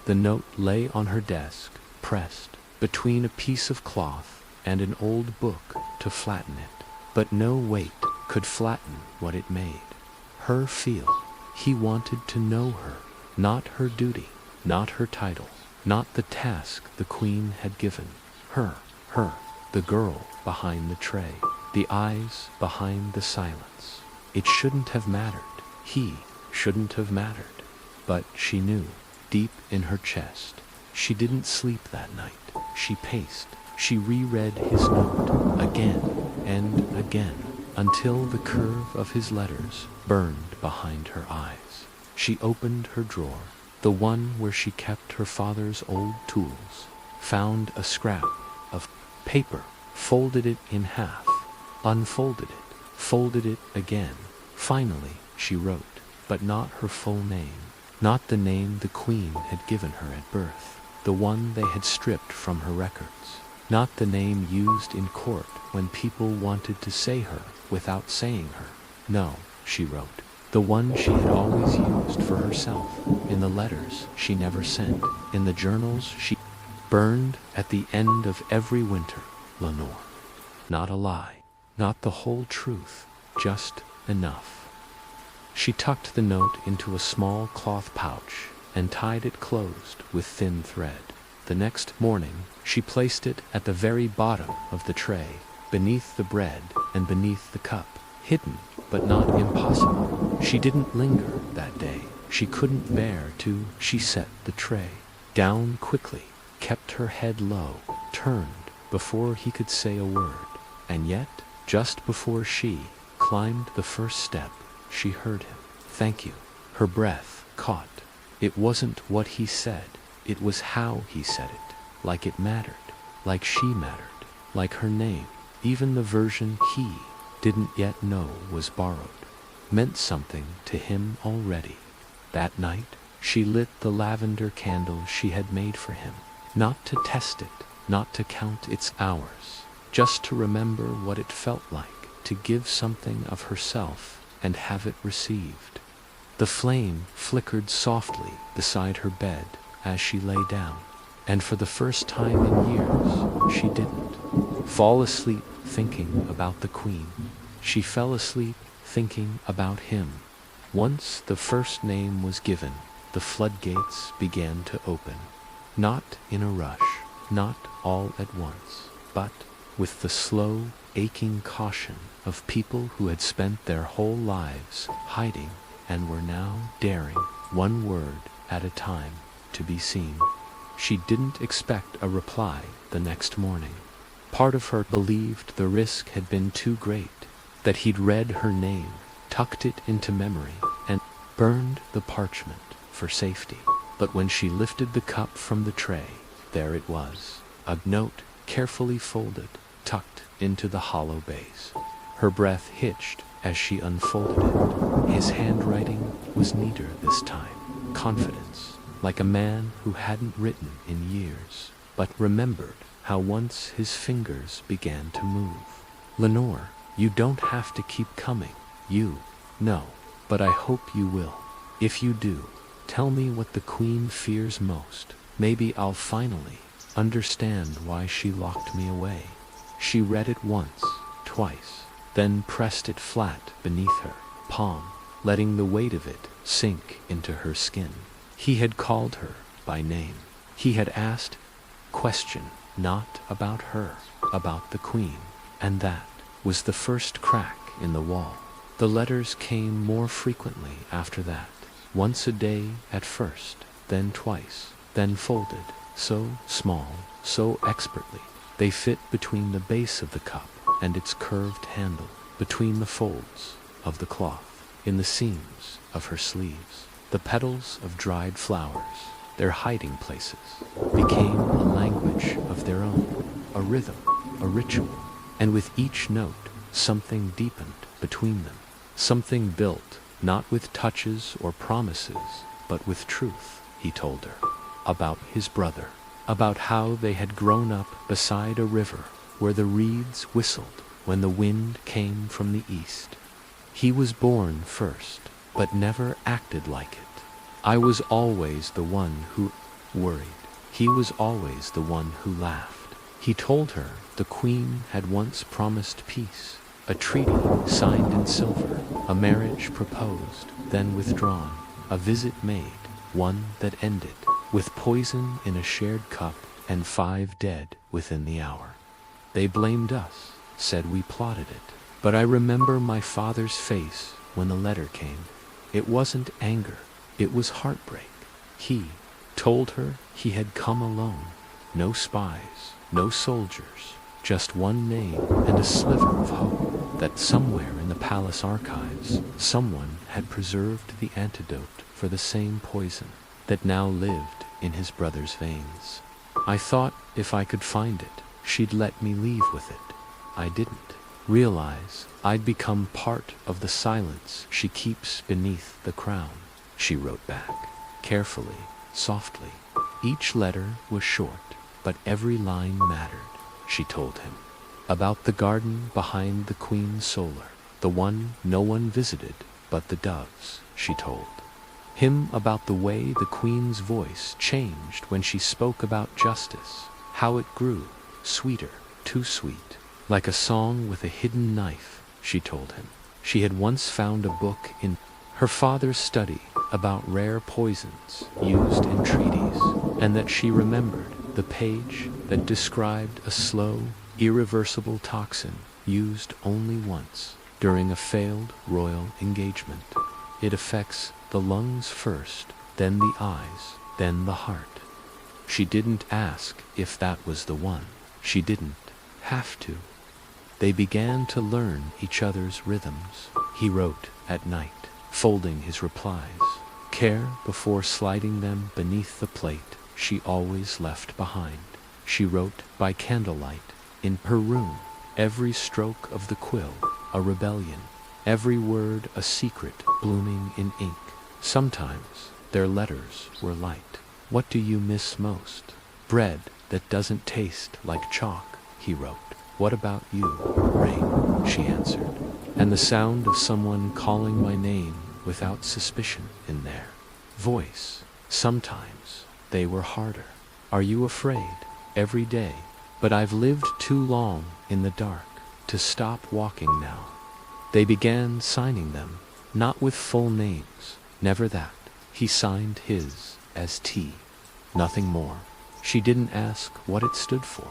The note lay on her desk, pressed between a piece of cloth and an old book to flatten it. But no weight could flatten what it made. Her feel. He wanted to know her, not her duty, not her title, not the task the queen had given. Her, the girl behind the tray, the eyes behind the silence. It shouldn't have mattered. He shouldn't have mattered. But she knew, deep in her chest. She didn't sleep that night. She paced. She reread his note again and again until the curve of his letters burned behind her eyes. She opened her drawer, the one where she kept her father's old tools, found a scrap of paper, folded it in half, unfolded it, folded it again. Finally, she wrote, but not her full name, not the name the queen had given her at birth, the one they had stripped from her records, not the name used in court when people wanted to say her without saying her. No, she wrote, the one she had always used for herself, in the letters she never sent, in the journals she burned at the end of every winter. Lenore. Not a lie, not the whole truth, just enough. She tucked the note into a small cloth pouch and tied it closed with thin thread. The next morning, she placed it at the very bottom of the tray, beneath the bread and beneath the cup, hidden but not impossible. She didn't linger that day. She couldn't bear to. She set the tray down quickly, kept her head low, turned before he could say a word. And yet, just before she climbed the first step, she heard him. Thank you. Her breath caught. It wasn't what he said. It was how he said it. Like it mattered. Like she mattered. Like her name, even the version he didn't yet know was borrowed, meant something to him already. That night, she lit the lavender candle she had made for him, not to test it, not to count its hours, just to remember what it felt like to give something of herself and have it received. The flame flickered softly beside her bed as she lay down, and for the first time in years, she didn't fall asleep thinking about the queen. She fell asleep thinking about him. Once the first name was given, the floodgates began to open. Not in a rush, not all at once, but with the slow, aching caution of people who had spent their whole lives hiding and were now daring, one word at a time, to be seen. She didn't expect a reply the next morning. Part of her believed the risk had been too great, that he'd read her name, tucked it into memory, and burned the parchment for safety. But when she lifted the cup from the tray, there it was, a note carefully folded, tucked into the hollow base. Her breath hitched as she unfolded it. His handwriting was neater this time, confidence, like a man who hadn't written in years, but remembered how once his fingers began to move. Lenore, you don't have to keep coming. No, but I hope you will. If you do, tell me what the Queen fears most. Maybe I'll finally understand why she locked me away. She read it once, twice, then pressed it flat beneath her palm, letting the weight of it sink into her skin. He had called her by name. He had asked question, not about her, about the Queen, and that was the first crack in the wall. The letters came more frequently after that, once a day at first, then twice, then folded, so small, so expertly. They fit between the base of the cup and its curved handle, between the folds of the cloth, in the seams of her sleeves. The petals of dried flowers, their hiding places, became a language of their own, a rhythm, a ritual, and with each note, something deepened between them, something built, not with touches or promises, but with truth, he told her, about his brother, about how they had grown up beside a river where the reeds whistled when the wind came from the east. He was born first, but never acted like it. I was always the one who worried. He was always the one who laughed. He told her the Queen had once promised peace, a treaty signed in silver, a marriage proposed, then withdrawn, a visit made, one that ended, with poison in a shared cup and 5 dead within the hour. They blamed us, said we plotted it. But I remember my father's face when the letter came. It wasn't anger, it was heartbreak. He told her he had come alone. No spies, no soldiers, just one name and a sliver of hope that somewhere in the palace archives someone had preserved the antidote for the same poison that now lived in his brother's veins. I thought if I could find it, she'd let me leave with it. I didn't realize I'd become part of the silence she keeps beneath the crown. She wrote back, carefully, softly. Each letter was short, but every line mattered, she told him. About the garden behind the Queen's solar, the one no one visited but the doves, she told him. About the way the Queen's voice changed when she spoke about justice, how it grew, sweeter, too sweet, like a song with a hidden knife, she told him. She had once found a book in her father's study about rare poisons used in treaties, and that she remembered the page that described a slow, irreversible toxin used only once during a failed royal engagement. It affects the lungs first, then the eyes, then the heart. She didn't ask if that was the one. She didn't have to. They began to learn each other's rhythms. He wrote at night, folding his replies, care before sliding them beneath the plate she always left behind. She wrote by candlelight, in her room, every stroke of the quill a rebellion, every word a secret blooming in ink. Sometimes their letters were light. What do you miss most? Bread that doesn't taste like chalk, he wrote. What about you? Rain, she answered, and the sound of someone calling my name without suspicion in their voice. Sometimes they were harder. Are you afraid? Every day. But I've lived too long in the dark to stop walking now. They began signing them, not with full names, never that. He signed his as T. Nothing more. She didn't ask what it stood for.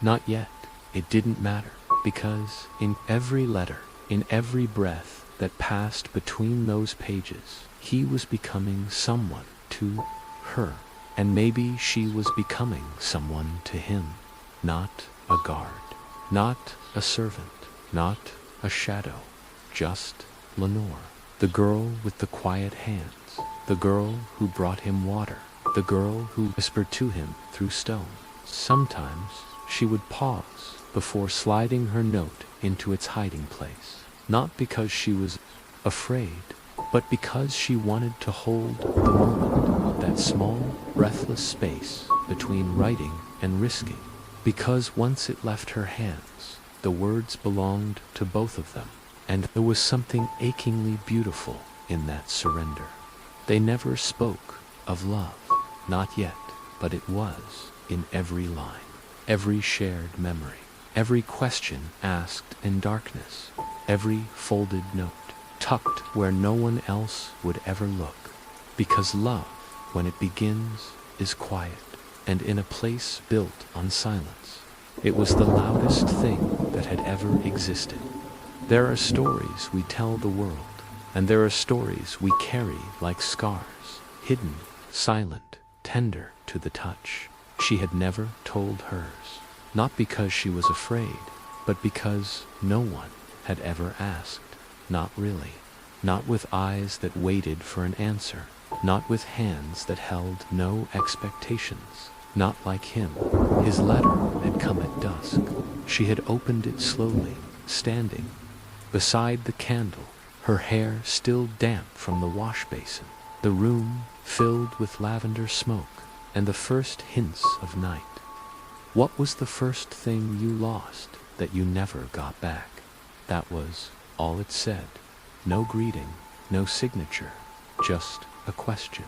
Not yet. it didn't matter, because in every letter, in every breath that passed between those pages, he was becoming someone to her. And maybe she was becoming someone to him. Not a guard, not a servant, not a shadow, just Lenore. The girl with the quiet hands, the girl who brought him water, the girl who whispered to him through stone. Sometimes she would pause before sliding her note into its hiding place, not because she was afraid, but because she wanted to hold the moment, that small, breathless space between writing and risking. Because once it left her hands, the words belonged to both of them, and there was something achingly beautiful in that surrender. They never spoke of love, not yet, but it was in every line, every shared memory, every question asked in darkness, every folded note, tucked where no one else would ever look. Because love, when it begins, is quiet, and in a place built on silence. It was the loudest thing that had ever existed. There are stories we tell the world, and there are stories we carry like scars, hidden, silent, tender to the touch. She had never told hers, not because she was afraid, but because no one had ever asked. Not really. Not with eyes that waited for an answer, not with hands that held no expectations. Not like him. His letter had come at dusk. She had opened it slowly, standing beside the candle, her hair still damp from the wash basin, the room filled with lavender smoke and the first hints of night. What was the first thing you lost that you never got back? That was all it said. No greeting, no signature, just a question.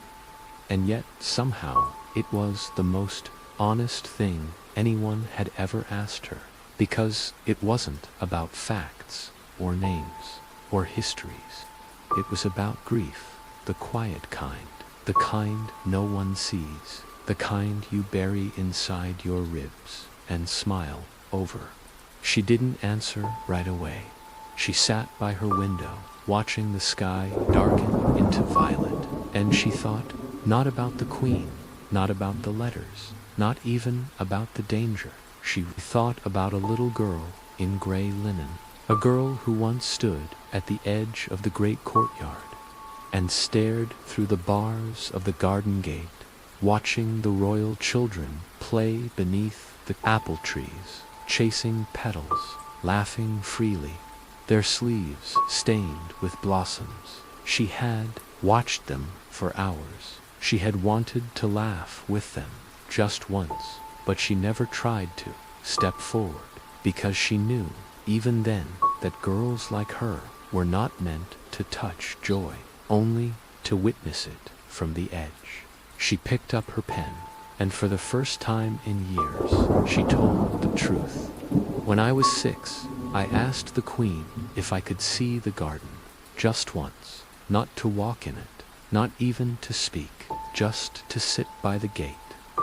And yet, somehow, it was the most honest thing anyone had ever asked her, because it wasn't about facts, or names, or histories. It was about grief, the quiet kind, the kind no one sees, the kind you bury inside your ribs and smile over. She didn't answer right away. She sat by her window, watching the sky darken into violet, and she thought not about the Queen, not about the letters, not even about the danger. She thought about a little girl in gray linen, a girl who once stood at the edge of the great courtyard and stared through the bars of the garden gate, watching the royal children play beneath the apple trees, chasing petals, laughing freely, their sleeves stained with blossoms. She had watched them for hours. She had wanted to laugh with them just once, but she never tried to step forward, because she knew, even then, that girls like her were not meant to touch joy, only to witness it from the edge. She picked up her pen, and for the first time in years, she told the truth. When I was 6, I asked the Queen if I could see the garden, just once, not to walk in it, not even to speak, just to sit by the gate,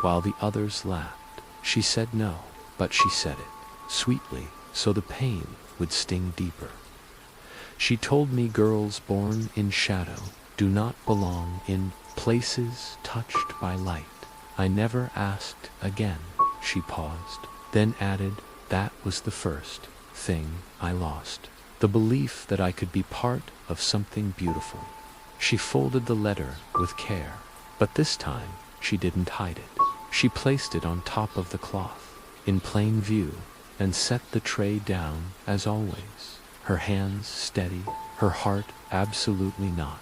while the others laughed. She said no, but she said it, sweetly, so the pain would sting deeper. She told me girls born in shadow do not belong in places touched by light. I never asked again. She paused, then added, that was the first thing I lost. The belief that I could be part of something beautiful. She folded the letter with care, but this time she didn't hide it. She placed it on top of the cloth, in plain view, and set the tray down as always, her hands steady, her heart absolutely not.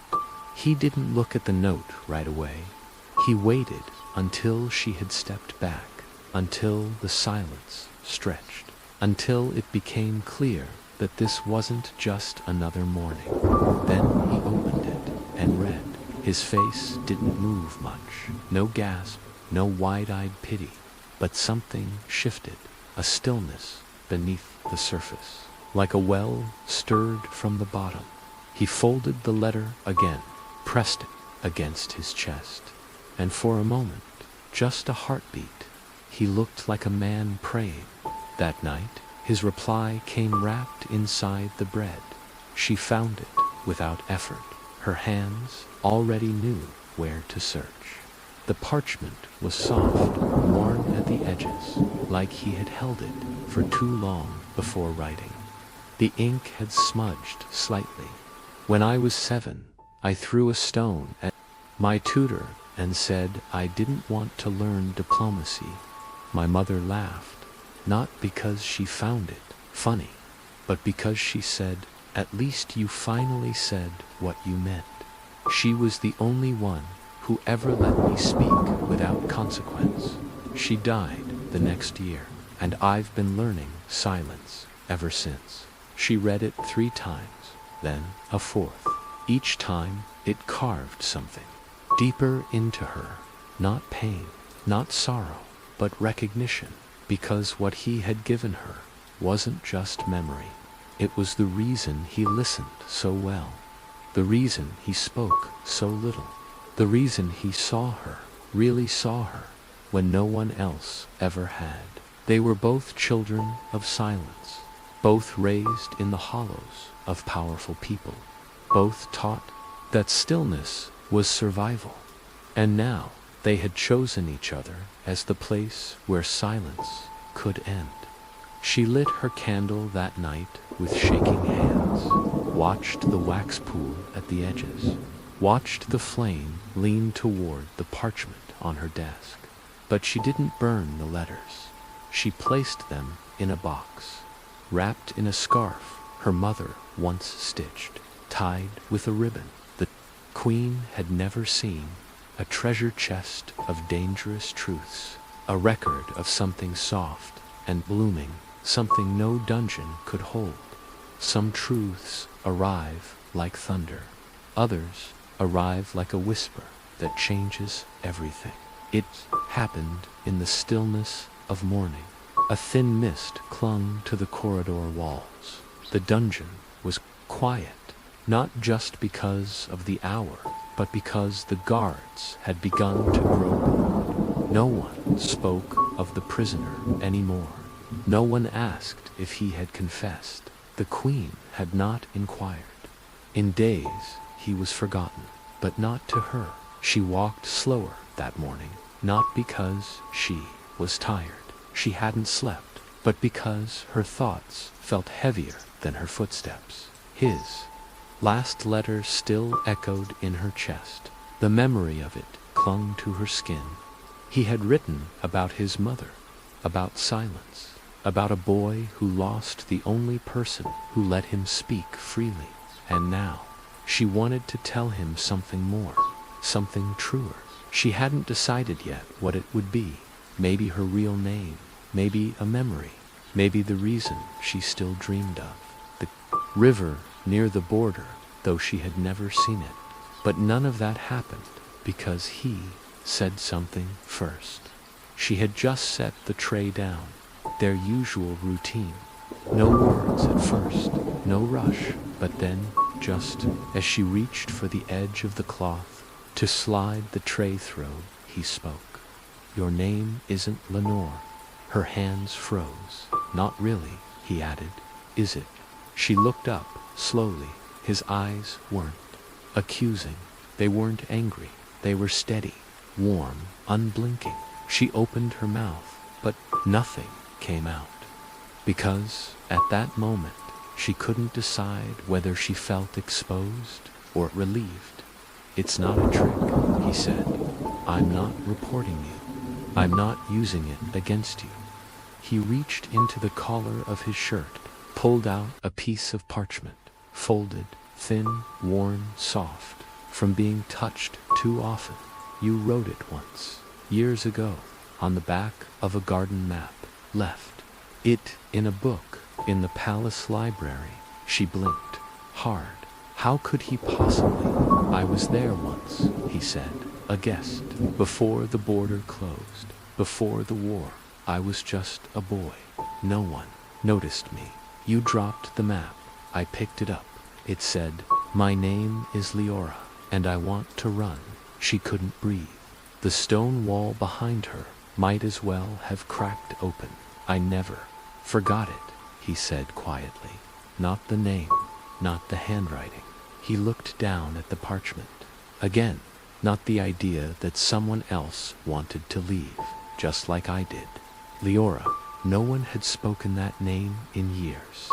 He didn't look at the note right away. He waited until she had stepped back, until the silence stretched, until it became clear that this wasn't just another morning. Then he opened it and read. His face didn't move much, no gasp, no wide-eyed pity, but something shifted, a stillness beneath the surface, like a well stirred from the bottom. He folded the letter again, pressed it against his chest, and for a moment, just a heartbeat, he looked like a man praying. That night, His reply came wrapped inside the bread. She found it without effort. Her hands already knew where to search. The parchment was soft, worn at the edges, like he had held it for too long before writing. The ink had smudged slightly. When I was 7, I threw a stone at my tutor and said I didn't want to learn diplomacy. My mother laughed, not because she found it funny, but because she said, "At least you finally said what you meant." She was the only one who ever let me speak without consequence. She died the next year, and I've been learning silence ever since. She read it 3 times, then a 4th. Each time it carved something deeper into her. Not pain, not sorrow, but recognition, because what he had given her wasn't just memory. It was the reason he listened so well, the reason he spoke so little, the reason he saw her, really saw her, when no one else ever had. They were both children of silence, both raised in the hollows of powerful people, both taught that stillness was survival. And now they had chosen each other as the place where silence could end. She lit her candle that night with shaking hands, watched the wax pool at the edges, watched the flame lean toward the parchment on her desk. But she didn't burn the letters. She placed them in a box, wrapped in a scarf her mother once stitched, tied with a ribbon the Queen had never seen, a treasure chest of dangerous truths, a record of something soft and blooming, something no dungeon could hold. Some truths arrive like thunder, others arrive like a whisper that changes everything. It happened in the stillness of morning. A thin mist clung to the corridor walls. The dungeon was quiet, not just because of the hour, but because the guards had begun to grow bored. No one spoke of the prisoner anymore. No one asked if he had confessed. The Queen had not inquired. In days, he was forgotten, but not to her. She walked slower that morning, not because she was tired. She hadn't slept, but because her thoughts felt heavier than her footsteps. His last letter still echoed in her chest. The memory of it clung to her skin. He had written about his mother, about silence, about a boy who lost the only person who let him speak freely. And now, she wanted to tell him something more, something truer. She hadn't decided yet what it would be. Maybe her real name, maybe a memory, maybe the reason she still dreamed of. The river near the border, though she had never seen it. But none of that happened because he said something first. She had just set the tray down, their usual routine. No words at first, no rush, but then, just as she reached for the edge of the cloth to slide the tray through, he spoke. "Your name isn't Lenore." Her hands froze. "Not really," he added. "Is it?" She looked up, slowly. His eyes weren't accusing. They weren't angry. They were steady, warm, unblinking. She opened her mouth, but nothing came out. Because, at that moment, she couldn't decide whether she felt exposed or relieved. "It's not a trick," he said. "I'm not reporting you. I'm not using it against you." He reached into the collar of his shirt, pulled out a piece of parchment, folded, thin, worn, soft, from being touched too often. "You wrote it once, years ago, on the back of a garden map, left it in a book in the palace library." She blinked, hard. How could he possibly? "I was there once," he said, "a guest, before the border closed, before the war. I was just a boy. No one noticed me. You dropped the map. I picked it up. It said, 'My name is Leora, and I want to run.'" She couldn't breathe. The stone wall behind her might as well have cracked open. "I never forgot it," he said quietly. Not the name, not the handwriting. He looked down at the parchment. Again, not the idea that someone else wanted to leave, just like I did. Leora. No one had spoken that name in years.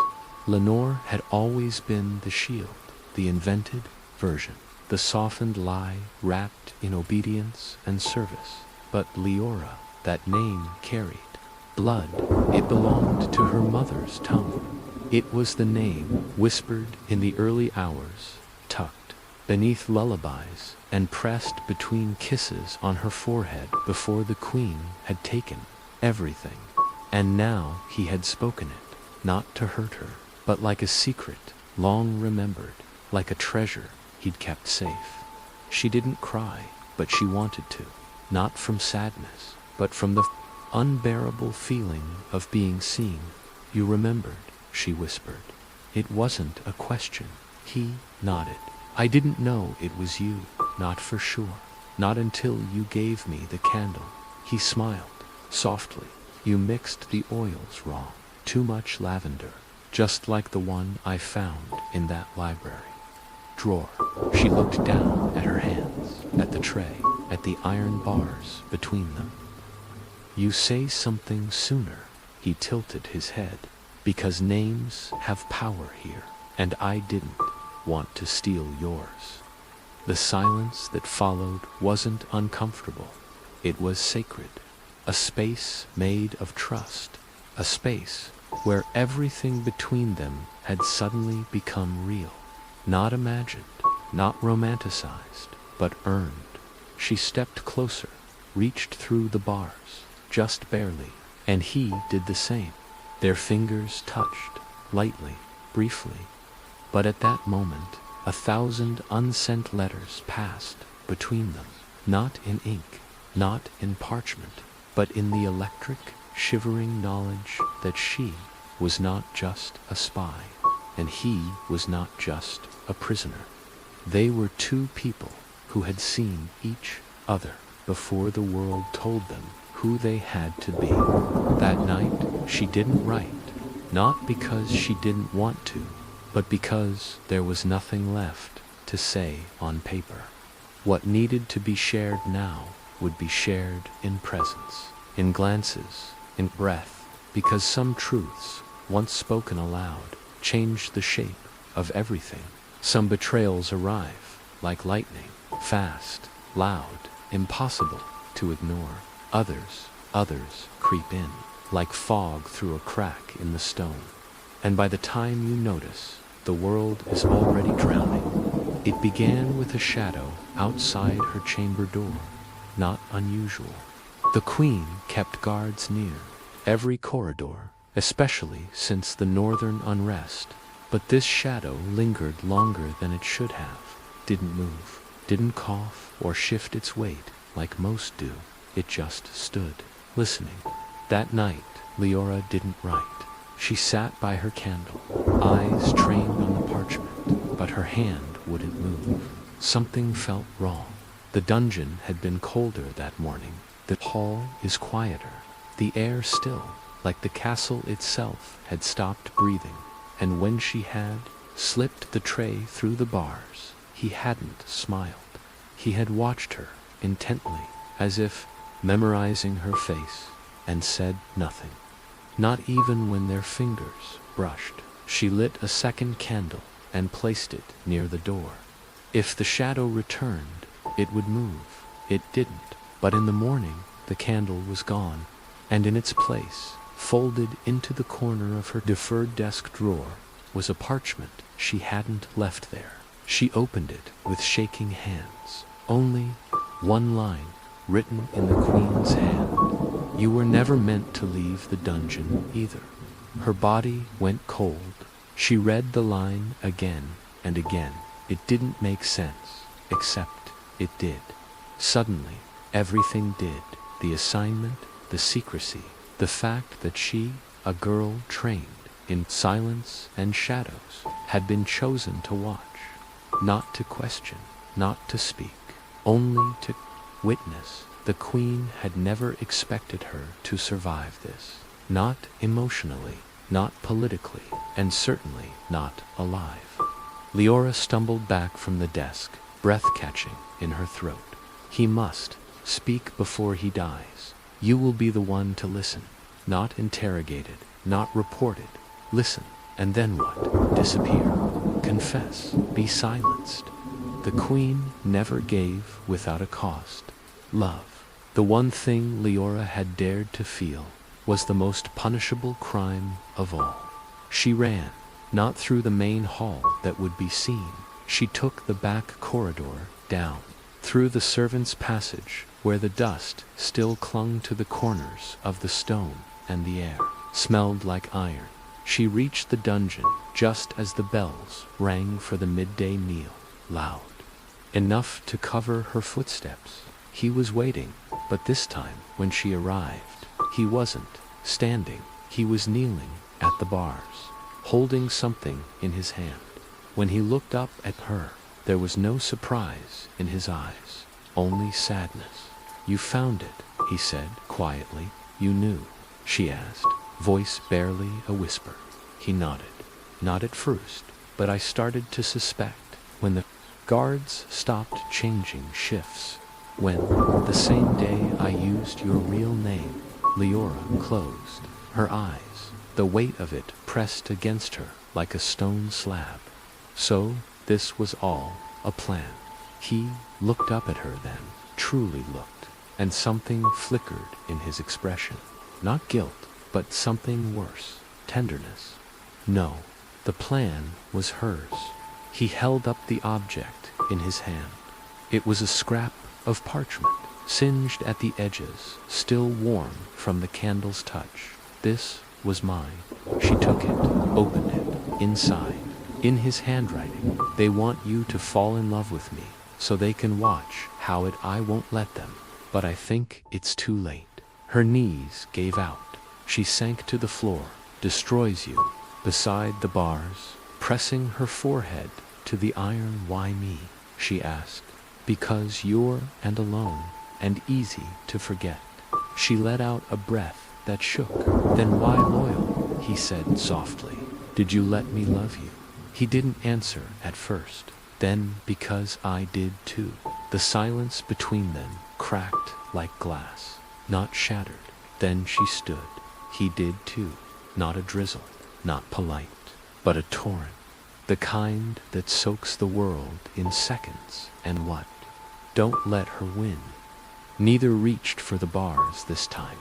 Lenore had always been the shield, the invented version, the softened lie wrapped in obedience and service. But Leora, that name carried blood. It belonged to her mother's tongue. It was the name whispered in the early hours, tucked beneath lullabies, and pressed between kisses on her forehead before the queen had taken everything. And now he had spoken it, not to hurt her, but like a secret, long remembered, like a treasure he'd kept safe. She didn't cry, but she wanted to, not from sadness, but from the unbearable feeling of being seen. You remembered, she whispered. It wasn't a question. He nodded. I didn't know it was you, not for sure, not until you gave me the candle. He smiled, softly. You mixed the oils wrong, too much lavender, just like the one I found in that library drawer. She looked down at her hands, at the tray, at the iron bars between them. You say something sooner, he tilted his head, because names have power here, and I didn't want to steal yours. The silence that followed wasn't uncomfortable. It was sacred. A space made of trust, a space where everything between them had suddenly become real, not imagined, not romanticized, but earned. She stepped closer, reached through the bars, just barely, and he did the same. Their fingers touched, lightly, briefly, but at that moment 1,000 unsent letters passed between them, not in ink, not in parchment, but in the electric, shivering knowledge that she was not just a spy, and he was not just a prisoner. They were two people who had seen each other before the world told them who they had to be. That night, she didn't write, not because she didn't want to, but because there was nothing left to say on paper. What needed to be shared now would be shared in presence, in glances, in breath, because some truths, once spoken aloud, change the shape of everything. Some betrayals arrive, like lightning, fast, loud, impossible to ignore. Others creep in, like fog through a crack in the stone. And by the time you notice, the world is already drowning. It began with a shadow outside her chamber door, not unusual. The queen kept guards near every corridor, especially since the northern unrest. But this shadow lingered longer than it should have, didn't move, didn't cough or shift its weight like most do. It just stood, listening. That night, Leora didn't write. She sat by her candle, eyes trained on the parchment, but her hand wouldn't move. Something felt wrong. The dungeon had been colder that morning. The hall is quieter, the air still, like the castle itself had stopped breathing. And when she had slipped the tray through the bars, he hadn't smiled. He had watched her intently, as if memorizing her face, and said nothing. Not even when their fingers brushed. She lit a second candle and placed it near the door. If the shadow returned, it would move. It didn't. But in the morning, the candle was gone, and in its place, folded into the corner of her deferred desk drawer, was a parchment she hadn't left there. She opened it with shaking hands. Only one line, written in the queen's hand. You were never meant to leave the dungeon either. Her body went cold. She read the line again and again. It didn't make sense, except it did. Suddenly, everything did. The assignment, the secrecy, the fact that she, a girl trained in silence and shadows, had been chosen to watch, not to question, not to speak, only to witness. The queen had never expected her to survive this, not emotionally, not politically, and certainly not alive. Leora stumbled back from the desk, breath catching in her throat. He must speak before he dies. You will be the one to listen, not interrogated, not reported. Listen, and then what? Disappear. Confess. Be silenced. The queen never gave without a cost. Love. The one thing Leora had dared to feel was the most punishable crime of all. She ran, not through the main hall that would be seen. She took the back corridor down, through the servants' passage, where the dust still clung to the corners of the stone and the air smelled like iron. She reached the dungeon just as the bells rang for the midday meal, loud enough to cover her footsteps. He was waiting, but this time, when she arrived, he wasn't standing. He was kneeling at the bars, holding something in his hand. When he looked up at her, there was no surprise in his eyes, only sadness. You found it, he said quietly. You knew, she asked, voice barely a whisper. He nodded. Not at first, but I started to suspect when the guards stopped changing shifts. When, the same day I used your real name. Leora closed her eyes, the weight of it pressed against her like a stone slab. So, this was all a plan. He looked up at her then, truly looked, and something flickered in his expression. Not guilt, but something worse, tenderness. No, the plan was hers. He held up the object in his hand. It was a scrap of parchment, singed at the edges, still warm from the candle's touch. This was mine. She took it, opened it. Inside, in his handwriting, they want you to fall in love with me, so they can watch how it. I won't let them, but I think it's too late. Her knees gave out. She sank to the floor. Destroys you. Beside the bars, pressing her forehead to the iron. Why me? She asked. Because you're and alone, and easy to forget. She let out a breath that shook. Then why loyal? He said softly. Did you let me love you? He didn't answer at first. Then because I did too. The silence between them cracked like glass, not shattered. Then she stood. He did too. Not a drizzle, not polite, but a torrent. The kind that soaks the world in seconds. And what? Don't let her win. Neither reached for the bars this time.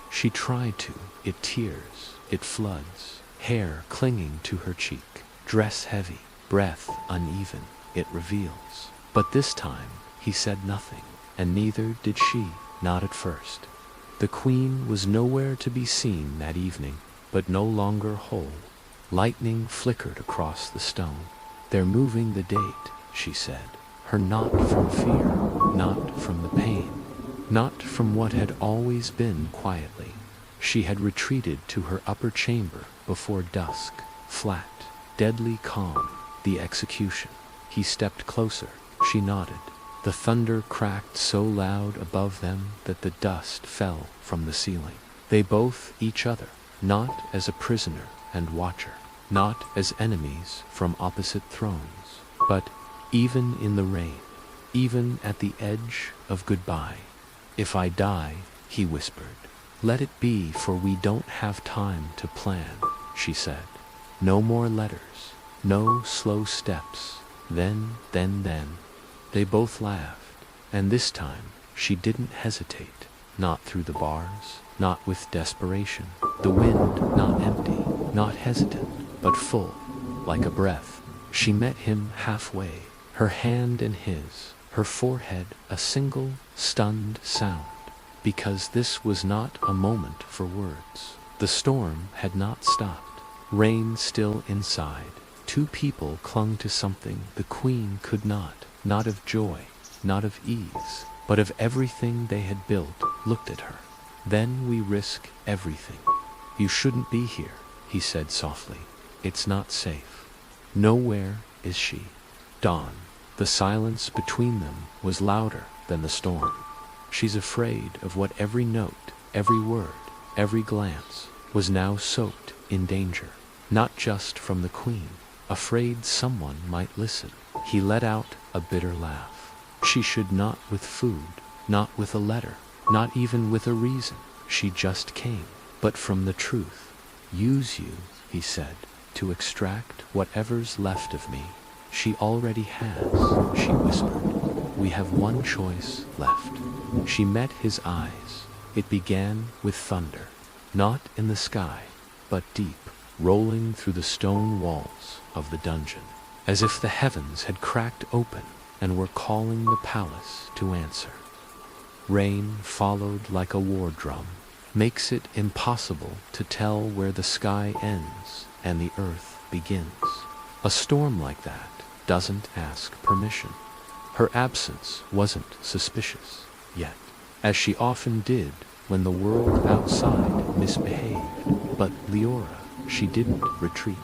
She tried to. It tears. It floods. Hair clinging to her cheek. Dress heavy. Breath uneven. It reveals. But this time, he said nothing. And neither did she. Not at first. The queen was nowhere to be seen that evening, but no longer whole. Lightning flickered across the stone. They're moving the date, she said. Her not from fear, not from the pain, not from what had always been quietly. She had retreated to her upper chamber before dusk, flat, deadly calm, the execution. He stepped closer. She nodded. The thunder cracked so loud above them that the dust fell from the ceiling. They both each other, not as a prisoner and watcher, not as enemies from opposite thrones, but even in the rain, even at the edge of goodbye. If I die, he whispered, let it be, for we don't have time to plan, she said. No more letters, no slow steps. Then. They both laughed, and this time she didn't hesitate, not through the bars, not with desperation. The wind, not empty, not hesitant, but full, like a breath. She met him halfway, her hand in his, her forehead a single, stunned sound, because this was not a moment for words. The storm had not stopped, rain still inside. Two people clung to something the queen could not of joy, not of ease, but of everything they had built. Looked at her. Then we risk everything. You shouldn't be here, he said softly. It's not safe. Nowhere is she. Dawn. The silence between them was louder than the storm. She's afraid of what every note, every word, every glance was now soaked in danger, not just from the queen, afraid someone might listen. He let out a bitter laugh. She should not with food, not with a letter, not even with a reason. She just came, but from the truth. Use you, he said, to extract whatever's left of me. She already has, she whispered. We have one choice left. She met his eyes. It began with thunder, not in the sky, but deep, rolling through the stone walls of the dungeon, as if the heavens had cracked open and were calling the palace to answer. Rain followed like a war drum, makes it impossible to tell where the sky ends and the earth begins. A storm like that doesn't ask permission. Her absence wasn't suspicious yet, as she often did when the world outside misbehaved. But Leora, she didn't retreat.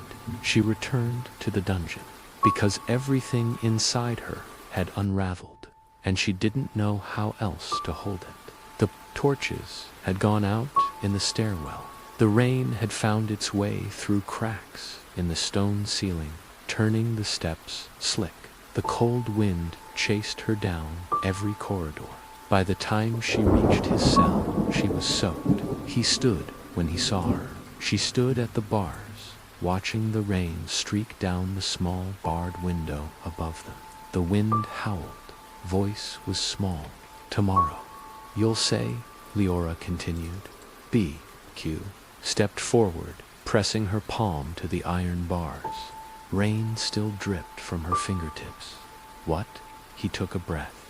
She returned to the dungeon, because everything inside her had unraveled, and she didn't know how else to hold it. The torches had gone out in the stairwell. The rain had found its way through cracks in the stone ceiling, turning the steps slick. The cold wind chased her down every corridor. By the time she reached his cell, she was soaked. He stood when he saw her. She stood at the bars, watching the rain streak down the small barred window above them. The wind howled. Voice was small. Tomorrow. You'll say, Leora continued. B.Q. stepped forward, pressing her palm to the iron bars. Rain still dripped from her fingertips. What? He took a breath.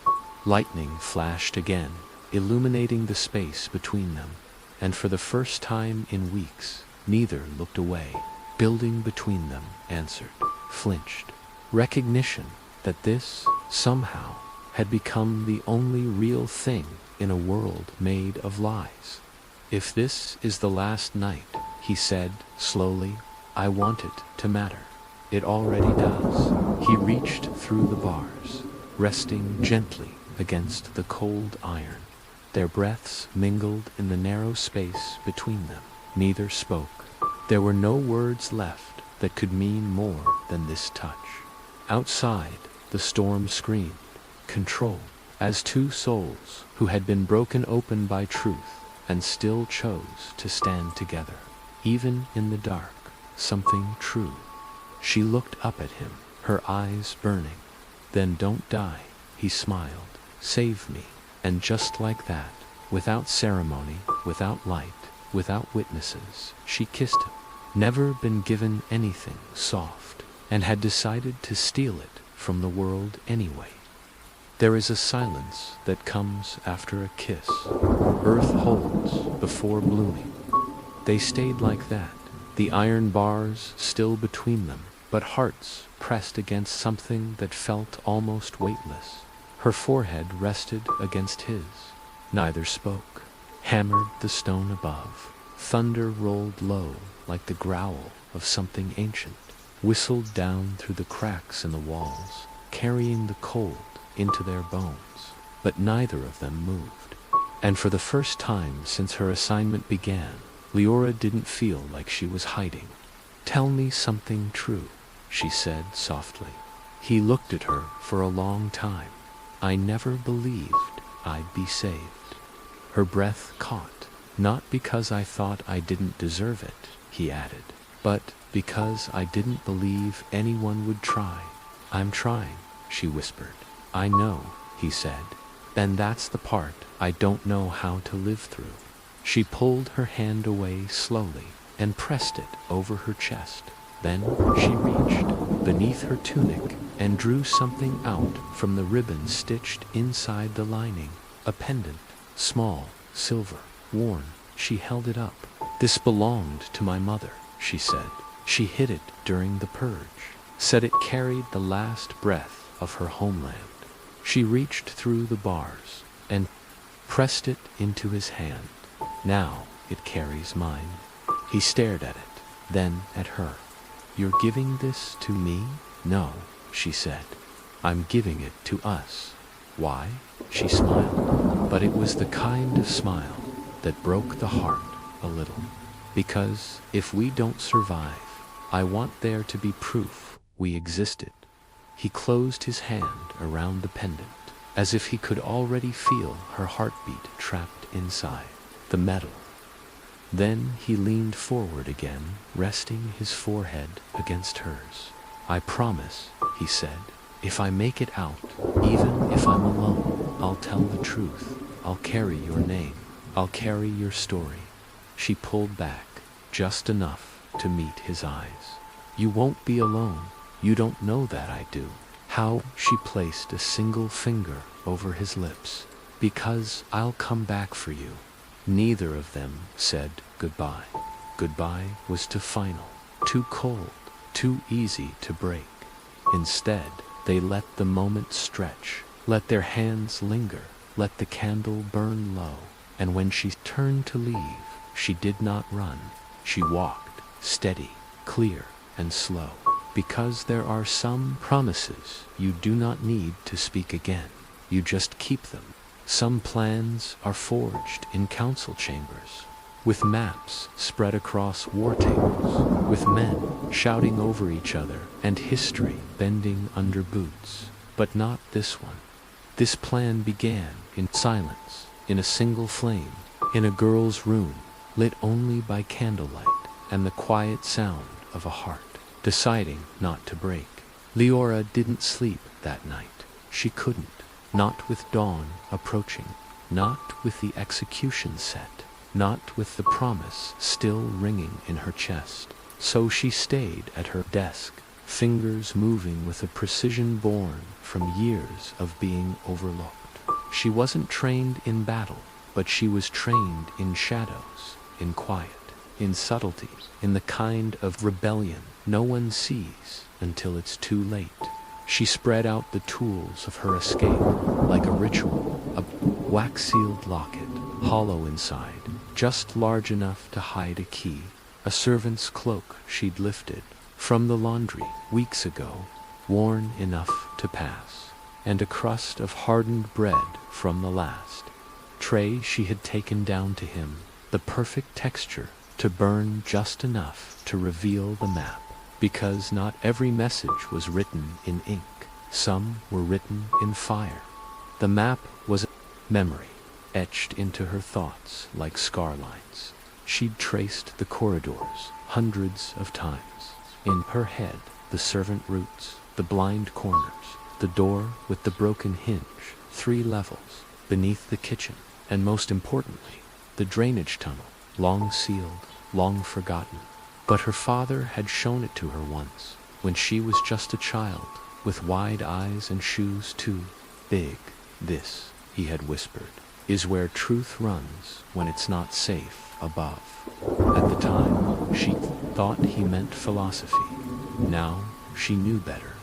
Lightning flashed again, illuminating the space between them, and for the first time in weeks, neither looked away. Building between them answered, flinched. Recognition that this, somehow, had become the only real thing in a world made of lies. If this is the last night, he said slowly, I want it to matter. It already does. He reached through the bars, resting gently against the cold iron. Their breaths mingled in the narrow space between them. Neither spoke. There were no words left that could mean more than this touch. Outside, the storm screamed, control, as two souls who had been broken open by truth and still chose to stand together. Even in the dark, something true. She looked up at him, her eyes burning. Then don't die, he smiled. Save me. And just like that, without ceremony, without light, without witnesses, she kissed him. Never been given anything soft, and had decided to steal it from the world anyway. There is a silence that comes after a kiss. Earth holds before blooming. They stayed like that, the iron bars still between them, but hearts pressed against something that felt almost weightless. Her forehead rested against his. Neither spoke. Hammered the stone above. Thunder rolled low like the growl of something ancient. Whistled down through the cracks in the walls, carrying the cold into their bones. But neither of them moved. And for the first time since her assignment began, Leora didn't feel like she was hiding. Tell me something true, she said softly. He looked at her for a long time. I never believed I'd be saved. Her breath caught. Not because I thought I didn't deserve it, he added, but because I didn't believe anyone would try. I'm trying, she whispered. I know, he said. Then that's the part I don't know how to live through. She pulled her hand away slowly and pressed it over her chest. Then she reached beneath her tunic and drew something out from the ribbon stitched inside the lining. A pendant, small, silver, worn. She held it up. This belonged to my mother, she said. She hid it during the purge, said it carried the last breath of her homeland. She reached through the bars and pressed it into his hand. Now it carries mine. He stared at it, then at her. You're giving this to me? No, she said. I'm giving it to us. Why? She smiled, but it was the kind of smile that broke the heart a little. Because if we don't survive, I want there to be proof we existed. He closed his hand around the pendant, as if he could already feel her heartbeat trapped inside the metal. Then he leaned forward again, resting his forehead against hers. I promise, he said, if I make it out, even if I'm alone, I'll tell the truth. I'll carry your name. I'll carry your story. She pulled back, just enough to meet his eyes. You won't be alone. You don't know that I do. How? She placed a single finger over his lips. Because I'll come back for you. Neither of them said goodbye. Goodbye was too final, too cold, too easy to break. Instead, they let the moment stretch, let their hands linger, let the candle burn low. And when she turned to leave, she did not run. She walked, steady, clear, and slow. Because there are some promises you do not need to speak again. You just keep them. Some plans are forged in council chambers, with maps spread across war tables, with men shouting over each other and history bending under boots. But not this one. This plan began in silence, in a single flame, in a girl's room, lit only by candlelight and the quiet sound of a heart deciding not to break. Leora didn't sleep that night. She couldn't. Not with dawn approaching, not with the execution set, not with the promise still ringing in her chest. So she stayed at her desk, fingers moving with a precision born from years of being overlooked. She wasn't trained in battle, but she was trained in shadows, in quiet, in subtlety, in the kind of rebellion no one sees until it's too late. She spread out the tools of her escape like a ritual, a wax-sealed locket, hollow inside, just large enough to hide a key, a servant's cloak she'd lifted from the laundry weeks ago, worn enough to pass, and a crust of hardened bread from the last tray she had taken down to him, the perfect texture to burn just enough to reveal the map. Because not every message was written in ink. Some were written in fire. The map was a memory, etched into her thoughts like scar lines. She'd traced the corridors hundreds of times. In her head, the servant routes, the blind corners, the door with the broken hinge, 3 levels, beneath the kitchen, and most importantly, the drainage tunnel, long sealed, long forgotten. But her father had shown it to her once, when she was just a child, with wide eyes and shoes too big. This, he had whispered, is where truth runs when it's not safe above. At the time, she thought he meant philosophy. Now, she knew better.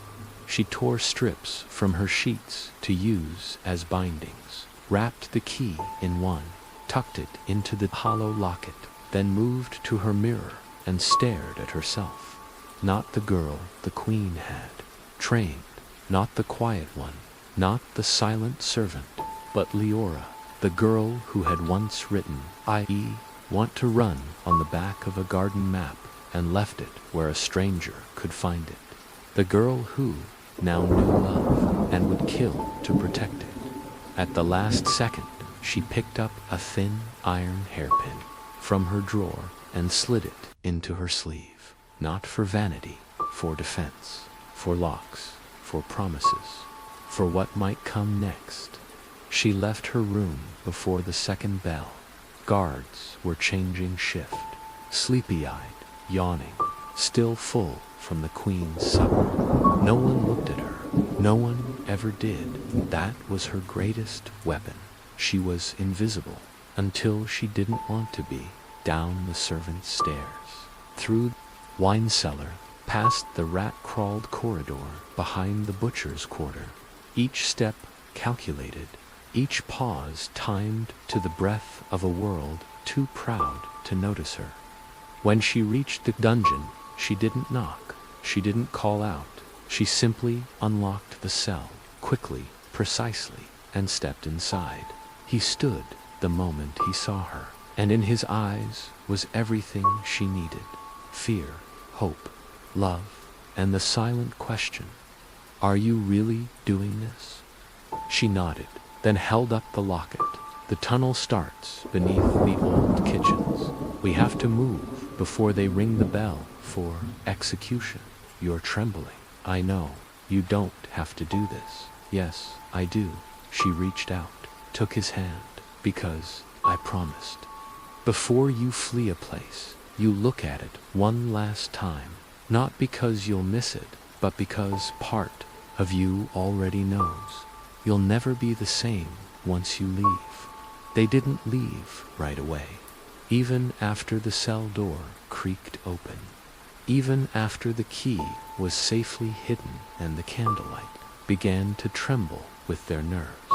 She tore strips from her sheets to use as bindings, wrapped the key in one, tucked it into the hollow locket, then moved to her mirror and stared at herself. Not the girl the queen had trained, not the quiet one, not the silent servant, but Leora, the girl who had once written, I.e., want to run on the back of a garden map and left it where a stranger could find it. The girl who now knew love and would kill to protect it. At the last second, she picked up a thin iron hairpin from her drawer and slid it into her sleeve, not for vanity, for defense, for locks, for promises, for what might come next. She left her room before the second bell. Guards were changing shift, sleepy-eyed, yawning, still full from the queen's supper. No one looked at her. No one ever did. That was her greatest weapon. She was invisible until she didn't want to be. Down the servants' stairs, through the wine cellar, past the rat-crawled corridor behind the butcher's quarter. Each step calculated, each pause timed to the breath of a world too proud to notice her. When she reached the dungeon, she didn't knock, she didn't call out. She simply unlocked the cell, quickly, precisely, and stepped inside. He stood the moment he saw her. and in his eyes was everything she needed: fear, hope, love, and the silent question, "Are you really doing this?" She nodded, then held up the locket. "The tunnel starts beneath the old kitchens. We have to move before they ring the bell for execution." "You're trembling." "I know. You don't have to do this." "Yes, I do." She reached out, took his hand. "Because I promised. Before you flee a place, you look at it one last time, not because you'll miss it, but because part of you already knows. You'll never be the same once you leave." They didn't leave right away, even after the cell door creaked open, even after the key was safely hidden and the candlelight began to tremble with their nerves.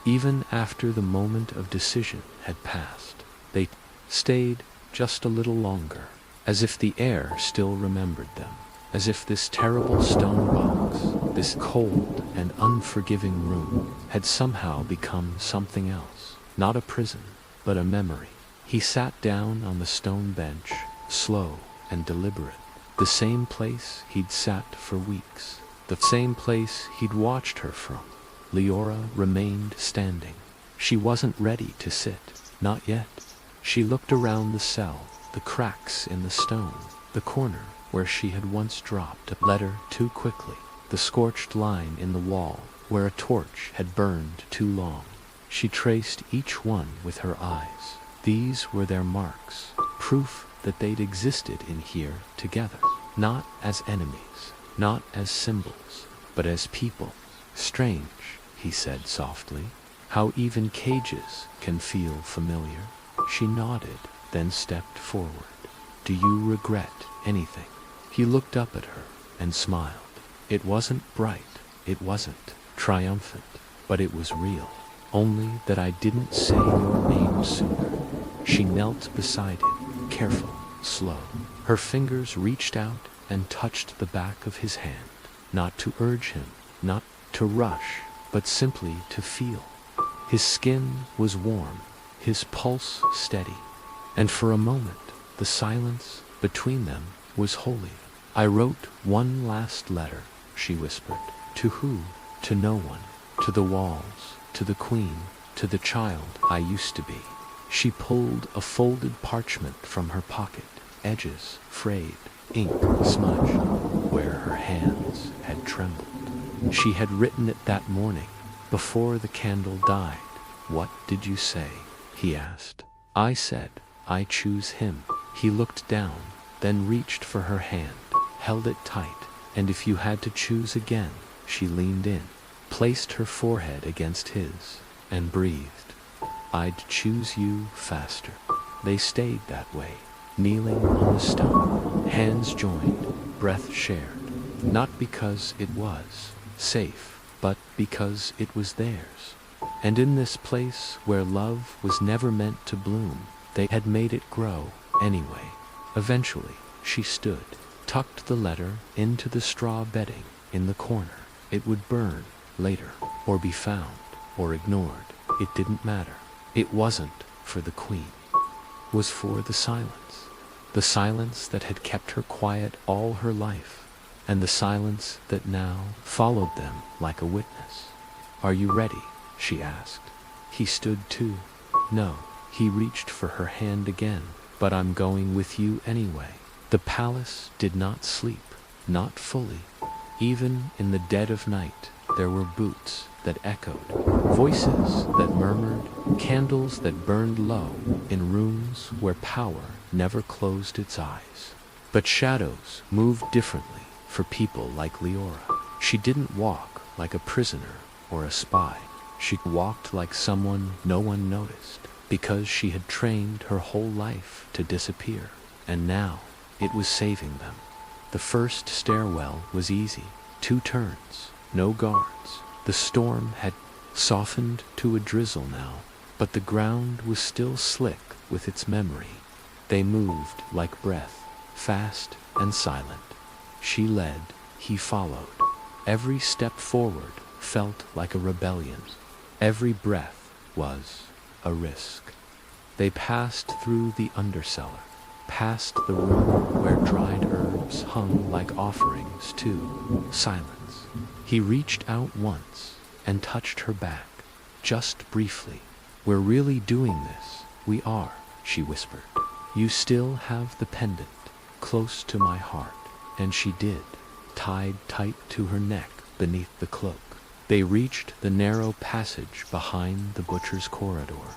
Even after the moment of decision had passed, they stayed just a little longer, as if the air still remembered them, as if this terrible stone box, this cold and unforgiving room, had somehow become something else, not a prison, but a memory. He sat down on the stone bench, slow and deliberate, the same place he'd sat for weeks, the same place he'd watched her from. Leora remained standing. She wasn't ready to sit, not yet. She looked around the cell, the cracks in the stone, the corner where she had once dropped a letter too quickly, the scorched line in the wall where a torch had burned too long. She traced each one with her eyes. These were their marks, proof that they'd existed in here together, not as enemies, not as symbols, but as people. "Strange," he said softly, "how even cages can feel familiar." She nodded, then stepped forward. "Do you regret anything?" He looked up at her and smiled. It wasn't bright, it wasn't triumphant, but it was real. "Only that I didn't say your name sooner." She knelt beside him, careful, slow. Her fingers reached out and touched the back of his hand, not to urge him, not to rush, but simply to feel. His skin was warm, his pulse steady, and for a moment the silence between them was holy. "I wrote one last letter," she whispered. "To who? To no one. To the walls, to the queen, to the child I used to be." She pulled a folded parchment from her pocket, edges frayed, ink smudged, where her hands had trembled. She had written it that morning, before the candle died. "What did you say?" he asked. "I said, I choose him." He looked down, then reached for her hand, held it tight, and if you had to choose again, she leaned in, placed her forehead against his, and breathed. "I'd choose you faster." They stayed that way, kneeling on the stone, hands joined, breath shared, not because it was safe, but because it was theirs. And in this place where love was never meant to bloom, they had made it grow anyway. Eventually, she stood, tucked the letter into the straw bedding in the corner. It would burn later, or be found, or ignored. It didn't matter. It wasn't for the queen. It was for the silence that had kept her quiet all her life, and the silence that now followed them like a witness. "Are you ready?" she asked. He stood too. "No." He reached for her hand again. "But I'm going with you anyway." The palace did not sleep, not fully. Even in the dead of night, there were boots that echoed, voices that murmured, candles that burned low in rooms where power never closed its eyes. But shadows moved differently for people like Leora. She didn't walk like a prisoner or a spy. She walked like someone no one noticed, because she had trained her whole life to disappear, and now it was saving them. The first stairwell was easy, 2 turns, no guards. The storm had softened to a drizzle now, but the ground was still slick with its memory. They moved like breath, fast and silent. She led, he followed. Every step forward felt like a rebellion. Every breath was a risk. They passed through the undercellar, past the room where dried herbs hung like offerings to silence. He reached out once and touched her back, just briefly. "We're really doing this, we are," she whispered. "You still have the pendant, close to my heart." And she did, tied tight to her neck beneath the cloak. They reached the narrow passage behind the butcher's corridor.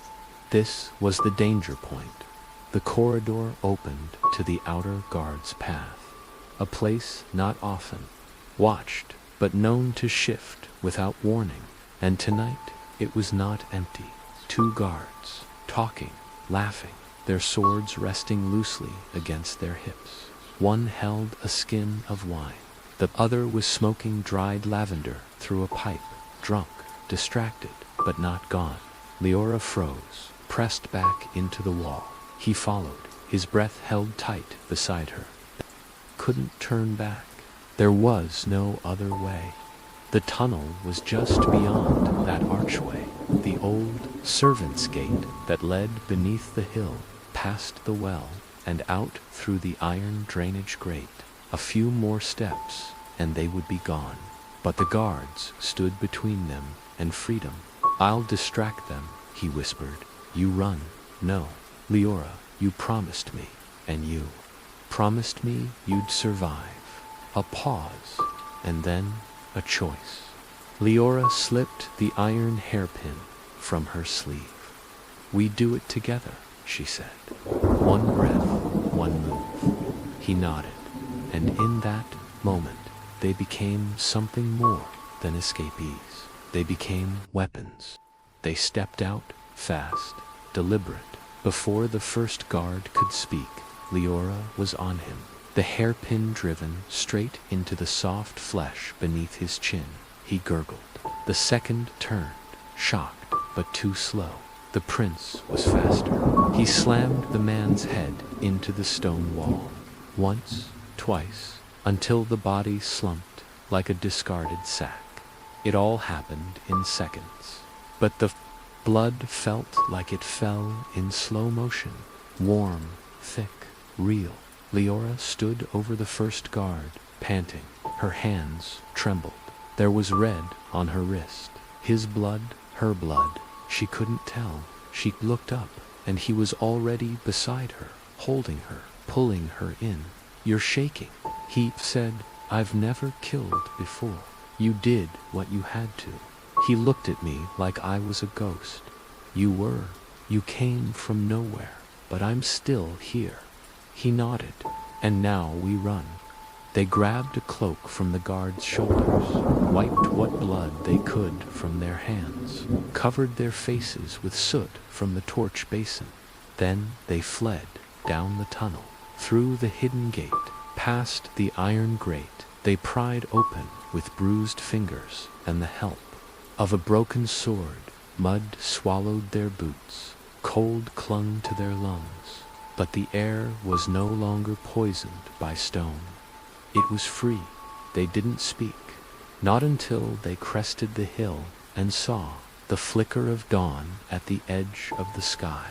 This was the danger point. The corridor opened to the outer guard's path, a place not often watched, but known to shift without warning. And tonight it was not empty. 2 guards, talking, laughing, their swords resting loosely against their hips. One held a skin of wine. The other was smoking dried lavender through a pipe, drunk, distracted, but not gone. Leora froze, pressed back into the wall. He followed, his breath held tight beside her. Couldn't turn back. There was no other way. The tunnel was just beyond that archway, the old servants' gate that led beneath the hill, past the well, and out through the iron drainage grate. A few more steps, and they would be gone. But the guards stood between them and freedom. "I'll distract them," he whispered. "You run." "No, Leora, you promised me, and you promised me you'd survive." A pause, and then a choice. Leora slipped the iron hairpin from her sleeve. "We do it together," she said. "One breath, one move." He nodded, and in that moment they became something more than escapees. They became weapons. They stepped out, fast, deliberate. Before the first guard could speak, Leora was on him, the hairpin driven straight into the soft flesh beneath his chin. He gurgled. The second turned, shocked, but too slow. The prince was faster. He slammed the man's head into the stone wall. Once, twice, until the body slumped like a discarded sack. It all happened in seconds. But the blood felt like it fell in slow motion. Warm, thick, real. Leora stood over the first guard, panting. Her hands trembled. There was red on her wrist. His blood, her blood. She couldn't tell. She looked up, and he was already beside her, holding her, pulling her in. "You're shaking," he said. "I've never killed before. You did what you had to." He looked at me like I was a ghost. "You were. You came from nowhere, but I'm still here." He nodded. "And now we run." They grabbed a cloak from the guard's shoulders, wiped what blood they could from their hands, covered their faces with soot from the torch basin. Then they fled down the tunnel, through the hidden gate, past the iron grate they pried open with bruised fingers and the help of a broken sword. Mud swallowed their boots, cold clung to their lungs, but the air was no longer poisoned by stone. It was free. They didn't speak, not until they crested the hill and saw the flicker of dawn at the edge of the sky.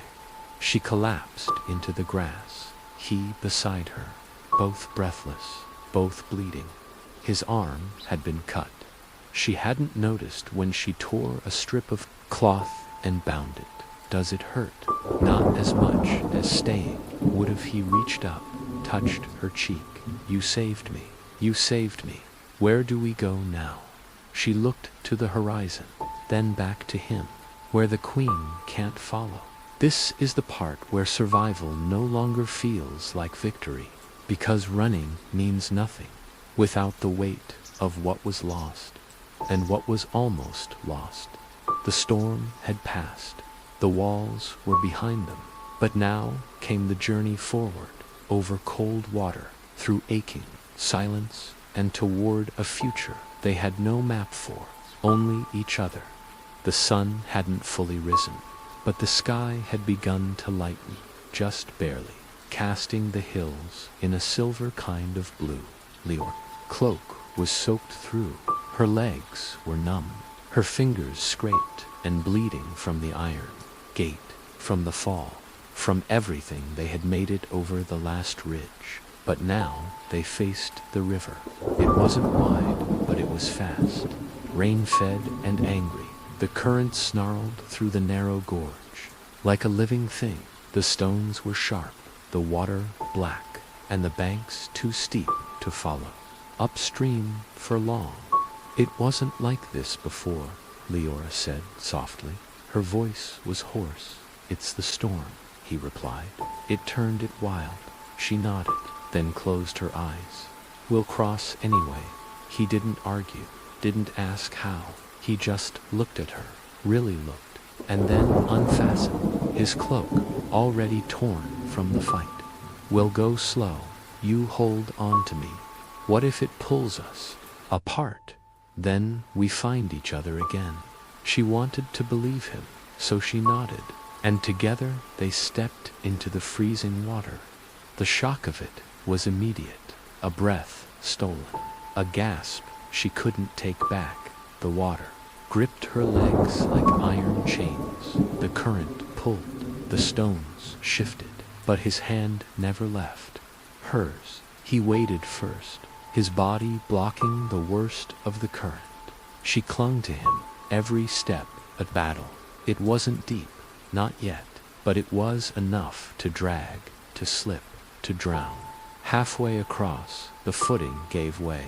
She collapsed into the grass, he beside her, both breathless, both bleeding. His arm had been cut. She hadn't noticed when she tore a strip of cloth and bound it. Does it hurt? Not as much as staying would if he reached up, touched her cheek. "You saved me. You saved me. Where do we go now?" She looked to the horizon, then back to him, where the queen can't follow. This is the part where survival no longer feels like victory, because running means nothing without the weight of what was lost, and what was almost lost. The storm had passed. The walls were behind them, but now came the journey forward, over cold water, through aching silence, and toward a future they had no map for, only each other. The sun hadn't fully risen, but the sky had begun to lighten, just barely, casting the hills in a silver kind of blue. Leora's cloak was soaked through. Her legs were numb, her fingers scraped and bleeding from the iron gate, from the fall. From everything they had made it over the last ridge. But now they faced the river. It wasn't wide, but it was fast. Rain-fed and angry, the current snarled through the narrow gorge. Like a living thing, the stones were sharp, the water black, and the banks too steep to follow. Upstream for long. It wasn't like this before, Leora said softly. Her voice was hoarse. It's the storm, he replied. It turned it wild. She nodded, then closed her eyes. We'll cross anyway. He didn't argue, didn't ask how. He just looked at her, really looked, and then unfastened his cloak, already torn from the fight. We'll go slow. You hold on to me. What if it pulls us apart? Then we find each other again. She wanted to believe him, so she nodded, and together they stepped into the freezing water. The shock of it was immediate, a breath stolen, a gasp she couldn't take back. The water gripped her legs like iron chains. The current pulled, the stones shifted, but his hand never left hers. He waded first, his body blocking the worst of the current. She clung to him, every step a battle. It wasn't deep, not yet, but it was enough to drag, to slip, to drown. Halfway across, the footing gave way.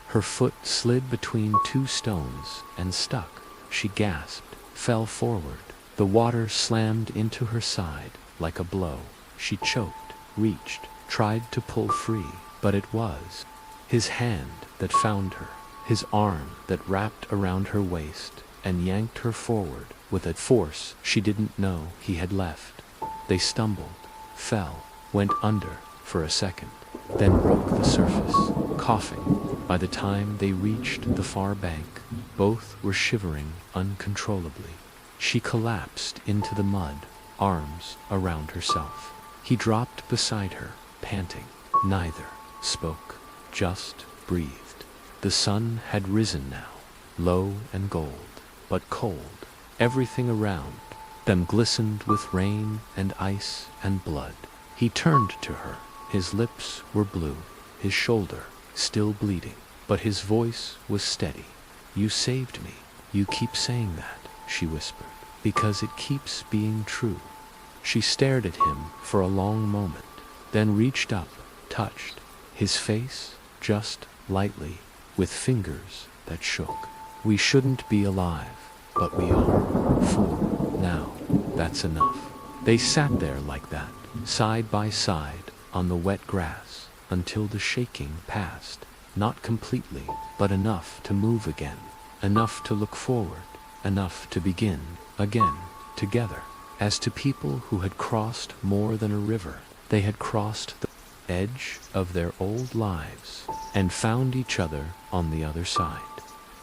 Her foot slid between two stones and stuck. She gasped, fell forward. The water slammed into her side like a blow. She choked, reached, tried to pull free, but it was his hand that found her, his arm that wrapped around her waist and yanked her forward with a force she didn't know he had left. They stumbled, fell, went under for a second, then broke the surface, coughing. By the time they reached the far bank, both were shivering uncontrollably. She collapsed into the mud, arms around herself. He dropped beside her, panting. Neither spoke, just breathed. The sun had risen now, low and gold, but cold. Everything around them glistened with rain and ice and blood. He turned to her. His lips were blue, his shoulder still bleeding, but his voice was steady. You saved me. You keep saying that, she whispered, because it keeps being true. She stared at him for a long moment, then reached up, touched his face just lightly, with fingers that shook. We shouldn't be alive, but we are. For now, that's enough. They sat there like that, side by side, on the wet grass, until the shaking passed. Not completely, but enough to move again, enough to look forward, enough to begin again, together. As to people who had crossed more than a river, they had crossed the edge of their old lives and found each other on the other side.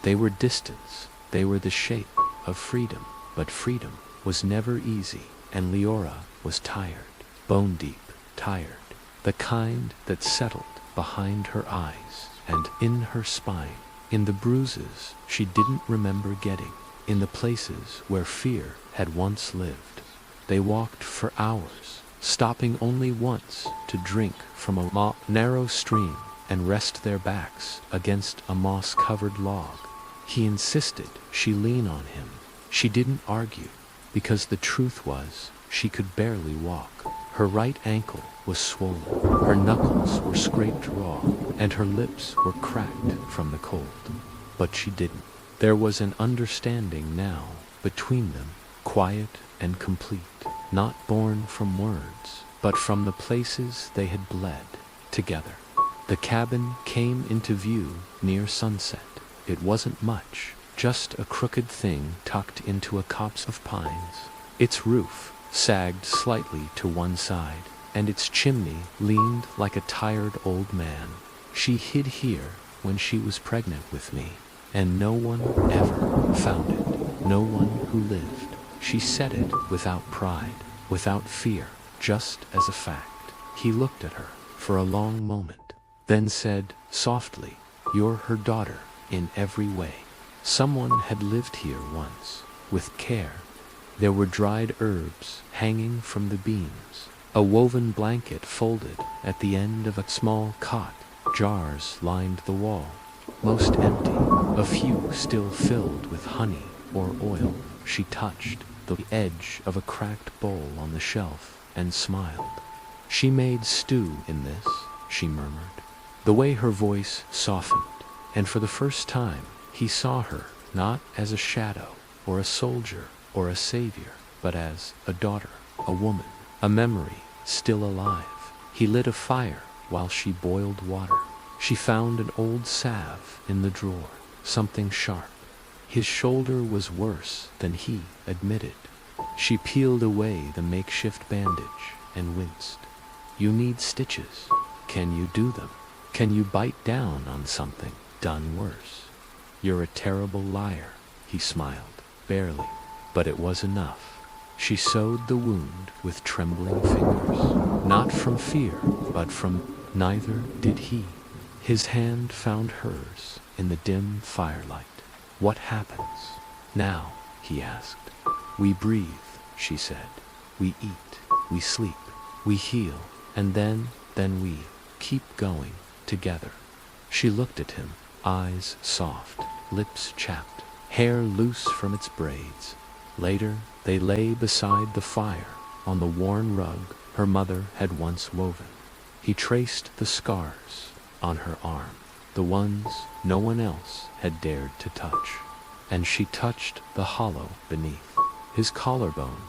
They were distance, they were the shape of freedom, but freedom was never easy, and Leora was tired, bone deep, tired, the kind that settled behind her eyes and in her spine, in the bruises she didn't remember getting, in the places where fear had once lived. They walked for hours, stopping only once to drink from a narrow stream and rest their backs against a moss-covered log. He insisted she lean on him. She didn't argue, because the truth was she could barely walk. Her right ankle was swollen, her knuckles were scraped raw, and her lips were cracked from the cold. But she didn't. There was an understanding now between them, quiet and complete, not born from words, but from the places they had bled together. The cabin came into view near sunset. It wasn't much, just a crooked thing tucked into a copse of pines. Its roof sagged slightly to one side, and its chimney leaned like a tired old man. She hid here when she was pregnant with me, and no one ever found it, no one who lived. She said it without pride, without fear, just as a fact. He looked at her for a long moment, then said softly, "You're her daughter in every way. Someone had lived here once, with care, There were dried herbs hanging from the beams, a woven blanket folded at the end of a small cot. Jars lined the wall, most empty, a few still filled with honey or oil. She touched the edge of a cracked bowl on the shelf and smiled. "She made stew in this," she murmured. The way her voice softened, and for the first time he saw her not as a shadow or a soldier or a savior, but as a daughter, a woman, a memory still alive. He lit a fire while she boiled water. She found an old salve in the drawer, something sharp. His shoulder was worse than he admitted. She peeled away the makeshift bandage and winced. "You need stitches. Can you do them? Can you bite down on something done worse?" "You're a terrible liar," he smiled, barely, but it was enough. She sewed the wound with trembling fingers, not from fear, but from neither did he. His hand found hers in the dim firelight. "What happens now?" he asked. "We breathe," she said. "We eat, we sleep, we heal, and then we keep going together." She looked at him, eyes soft, lips chapped, hair loose from its braids. Later, they lay beside the fire on the worn rug her mother had once woven. He traced the scars on her arm, the ones no one else had dared to touch, and she touched the hollow beneath, his collarbone,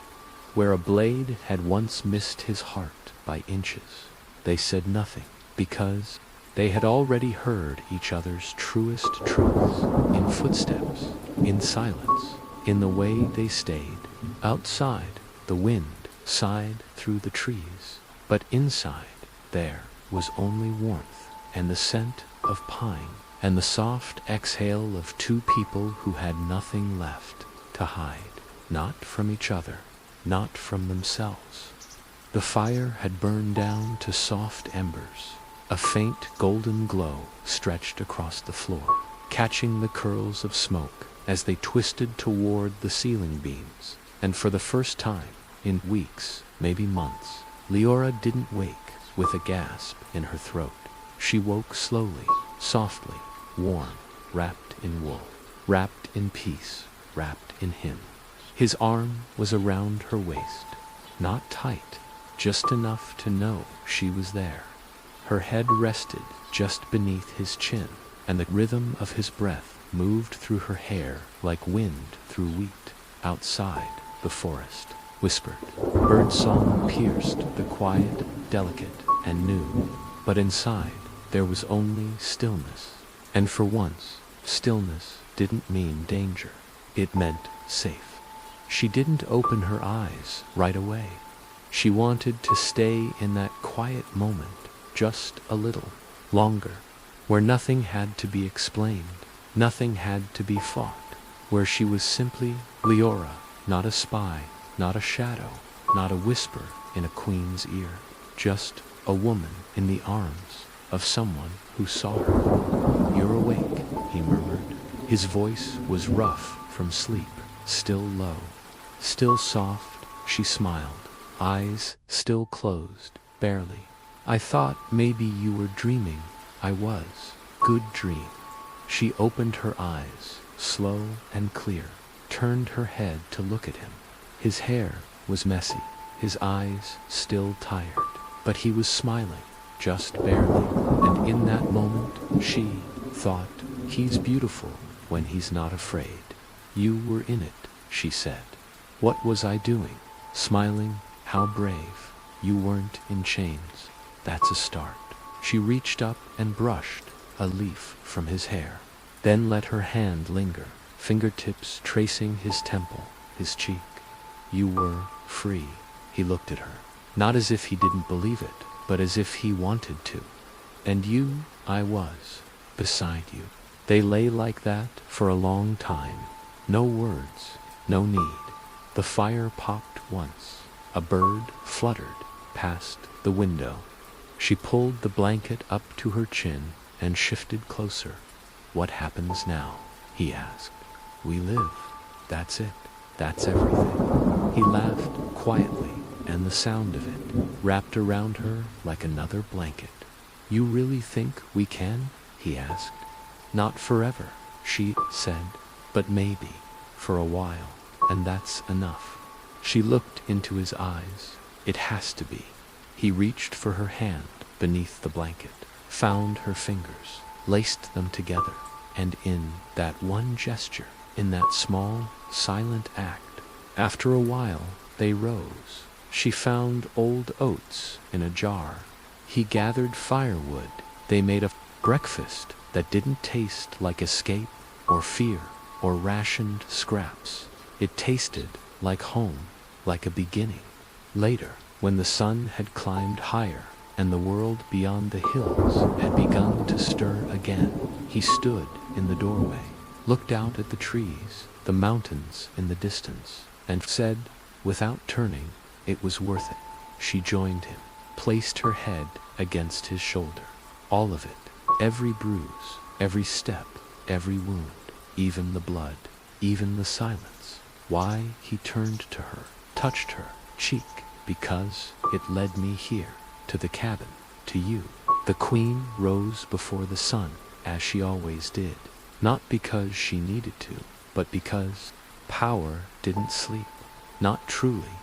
where a blade had once missed his heart by inches. They said nothing, because they had already heard each other's truest truths, in footsteps, in silence, in the way they stayed. Outside, the wind sighed through the trees, but inside there was only warmth and the scent of pine and the soft exhale of two people who had nothing left to hide, not from each other, not from themselves. The fire had burned down to soft embers. A faint golden glow stretched across the floor, catching the curls of smoke as they twisted toward the ceiling beams. And for the first time in weeks, maybe months, Leora didn't wake with a gasp in her throat. She woke slowly, softly, warm, wrapped in wool, wrapped in peace, wrapped in him. His arm was around her waist, not tight, just enough to know she was there. Her head rested just beneath his chin, and the rhythm of his breath moved through her hair like wind through wheat. Outside, the forest whispered. Birdsong pierced the quiet, delicate, and new. But inside, there was only stillness. And for once, stillness didn't mean danger. It meant safe. She didn't open her eyes right away. She wanted to stay in that quiet moment just a little longer, where nothing had to be explained, nothing had to be fought, where she was simply Leora, not a spy, not a shadow, not a whisper in a queen's ear, just a woman in the arms of someone who saw her. "You're awake," he murmured. His voice was rough from sleep, still low, still soft. She smiled, eyes still closed, barely. "I thought maybe you were dreaming." "I was. Good dream." She opened her eyes, slow and clear, turned her head to look at him. His hair was messy, his eyes still tired, but he was smiling, just barely, and in that moment she thought, he's beautiful when he's not afraid. "You were in it," she said. "What was I doing?" "Smiling. How brave. You weren't in chains. That's a start." She reached up and brushed a leaf from his hair, then let her hand linger, fingertips tracing his temple, his cheek. "You were free." He looked at her, not as if he didn't believe it, but as if he wanted to. "And you?" "I was beside you." They lay like that for a long time. No words, no need. The fire popped once. A bird fluttered past the window. She pulled the blanket up to her chin and shifted closer. "What happens now?" he asked. "We live. That's it. That's everything." He laughed quietly, and the sound of it wrapped around her like another blanket. "You really think we can?" he asked. "Not forever," she said, "but maybe for a while, and that's enough." She looked into his eyes. "It has to be." He reached for her hand beneath the blanket, found her fingers, laced them together, and in that one gesture, in that small, silent act, after a while they rose. She found old oats in a jar. He gathered firewood. They made a breakfast that didn't taste like escape or fear or rationed scraps. It tasted like home, like a beginning. Later, when the sun had climbed higher and the world beyond the hills had begun to stir again, he stood in the doorway, looked out at the trees, the mountains in the distance, and said, without turning, it was worth it. She joined him, placed her head against his shoulder. All of it, every bruise, every step, every wound, even the blood, even the silence. Why he turned to her, touched her cheek, because it led me here, to the cabin, to you. The queen rose before the sun, as she always did, not because she needed to, but because power didn't sleep. Not truly.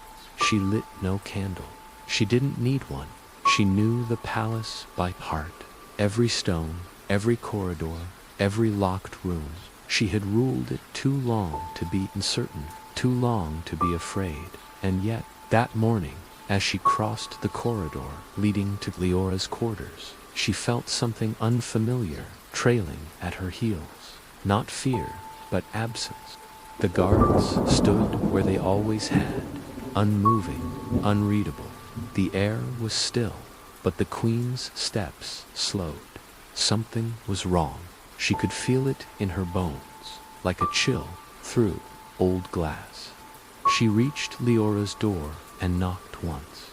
She lit no candle. She didn't need one. She knew the palace by heart. Every stone, every corridor, every locked room. She had ruled it too long to be uncertain, too long to be afraid. And yet, that morning, as she crossed the corridor leading to Leora's quarters, she felt something unfamiliar trailing at her heels. Not fear, but absence. The guards stood where they always had, unmoving, unreadable. The air was still, but the queen's steps slowed. Something was wrong. She could feel it in her bones, like a chill through old glass. She reached Leora's door and knocked once.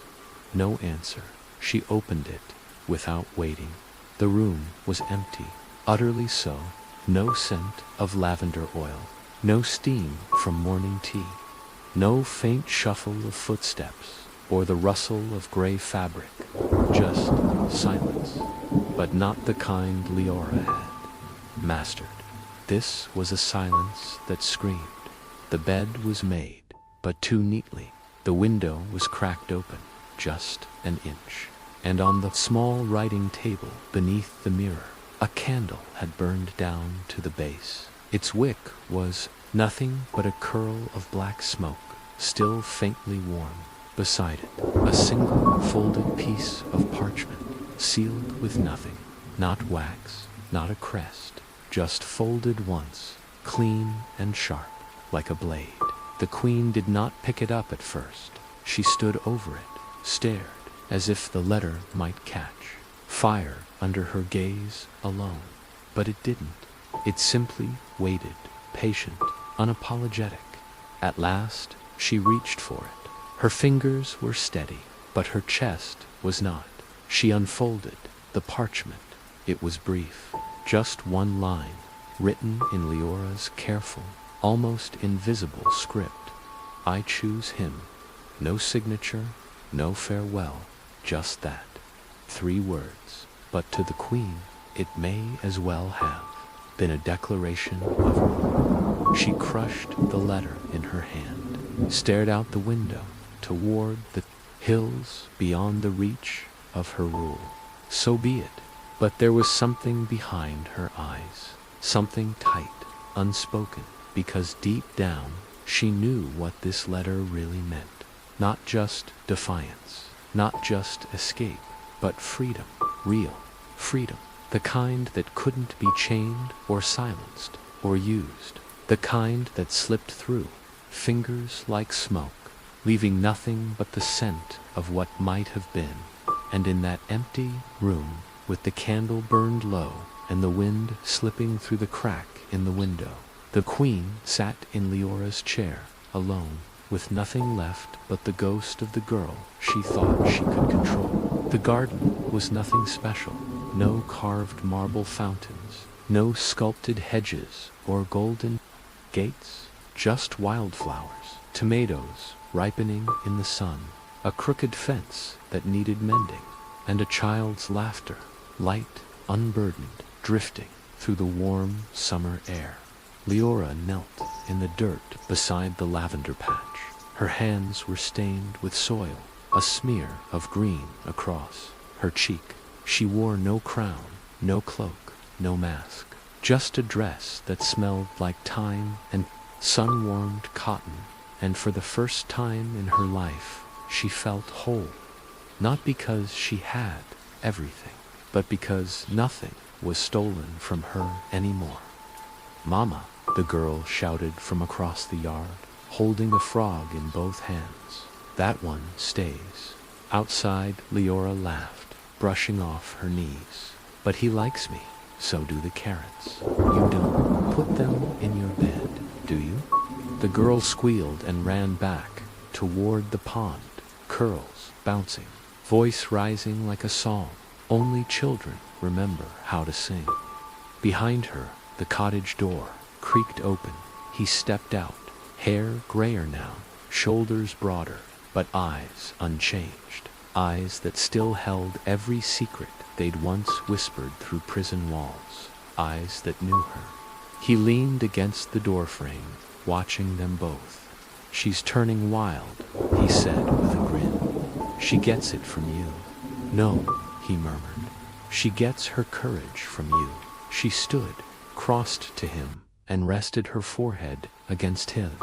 No answer. She opened it without waiting. The room was empty, utterly so. No scent of lavender oil, no steam from morning tea, no faint shuffle of footsteps or the rustle of gray fabric, just silence, but not the kind Leora had mastered. This was a silence that screamed. The bed was made, but too neatly. The window was cracked open, just an inch, and on the small writing table beneath the mirror, a candle had burned down to the base. Its wick was nothing but a curl of black smoke, still faintly warm. Beside it, a single folded piece of parchment, sealed with nothing. Not wax, not a crest, just folded once, clean and sharp, like a blade. The queen did not pick it up at first. She stood over it, stared, as if the letter might catch fire under her gaze alone. But it didn't. It simply waited, patient, unapologetic. At last, she reached for it. Her fingers were steady, but her chest was not. She unfolded the parchment. It was brief, just one line, written in Leora's careful, almost invisible script. I choose him. No signature, no farewell, just that. 3 words, but to the queen, it may as well have been a declaration of war. She crushed the letter in her hand, stared out the window toward the hills beyond the reach of her rule. So be it. But there was something behind her eyes, something tight, unspoken, because deep down she knew what this letter really meant. Not just defiance, not just escape, but freedom, real freedom, the kind that couldn't be chained or silenced or used, the kind that slipped through, fingers like smoke, leaving nothing but the scent of what might have been. And in that empty room, with the candle burned low and the wind slipping through the crack in the window, the queen sat in Leora's chair, alone, with nothing left but the ghost of the girl she thought she could control. The garden was nothing special. No carved marble fountains, no sculpted hedges or golden gates, just wildflowers, tomatoes ripening in the sun, a crooked fence that needed mending, and a child's laughter, light, unburdened, drifting through the warm summer air. Leora knelt in the dirt beside the lavender patch. Her hands were stained with soil, a smear of green across her cheek. She wore no crown, no cloak, no mask, just a dress that smelled like thyme and sun-warmed cotton, and for the first time in her life, she felt whole. Not because she had everything, but because nothing was stolen from her anymore. "Mama," the girl shouted from across the yard, holding a frog in both hands. "That one stays." Outside, Leora laughed, brushing off her knees. "But he likes me, so do the carrots. You don't put them in your bed, do you?" The girl squealed and ran back toward the pond, curls bouncing, voice rising like a song only children remember how to sing. Behind her, the cottage door creaked open. He stepped out, hair grayer now, shoulders broader, but eyes unchanged, eyes that still held every secret they'd once whispered through prison walls, eyes that knew her. He leaned against the doorframe, watching them both. "She's turning wild," he said with a grin. "She gets it from you." "No," he murmured. "She gets her courage from you." She stood, crossed to him, and rested her forehead against his.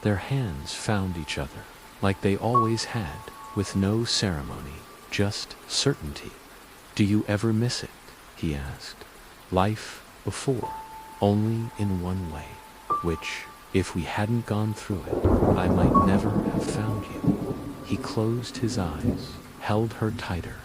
Their hands found each other, like they always had, with no ceremony, just certainty. "Do you ever miss it?" he asked. "Life before, only in one way, which, if we hadn't gone through it, I might never have found you." He closed his eyes, held her tighter.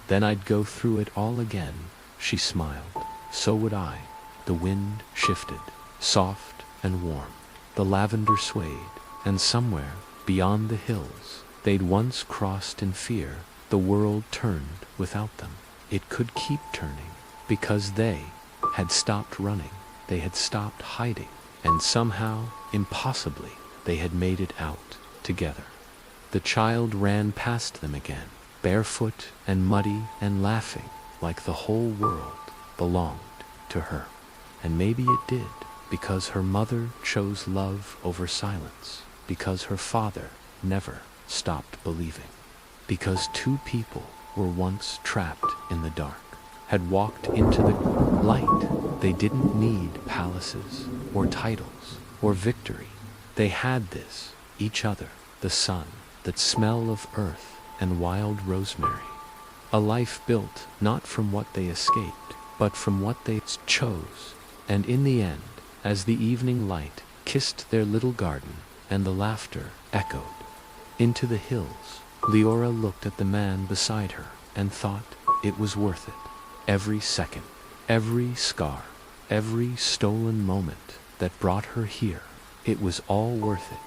"Then I'd go through it all again," she smiled. "So would I." The wind shifted, soft and warm. The lavender swayed, and somewhere, beyond the hills, they'd once crossed in fear, the world turned without them. It could keep turning, because they had stopped running, they had stopped hiding, and somehow, impossibly, they had made it out together. The child ran past them again, barefoot and muddy and laughing, like the whole world belonged to her. And maybe it did, because her mother chose love over silence, because her father never stopped believing, because two people were once trapped in the dark, had walked into the light. They didn't need palaces or titles or victory. They had this, each other, the sun, that smell of earth and wild rosemary. A life built not from what they escaped, but from what they chose. And in the end, as the evening light kissed their little garden and the laughter echoed into the hills, Leora looked at the man beside her and thought it was worth it. Every second, every scar, every stolen moment that brought her here, it was all worth it.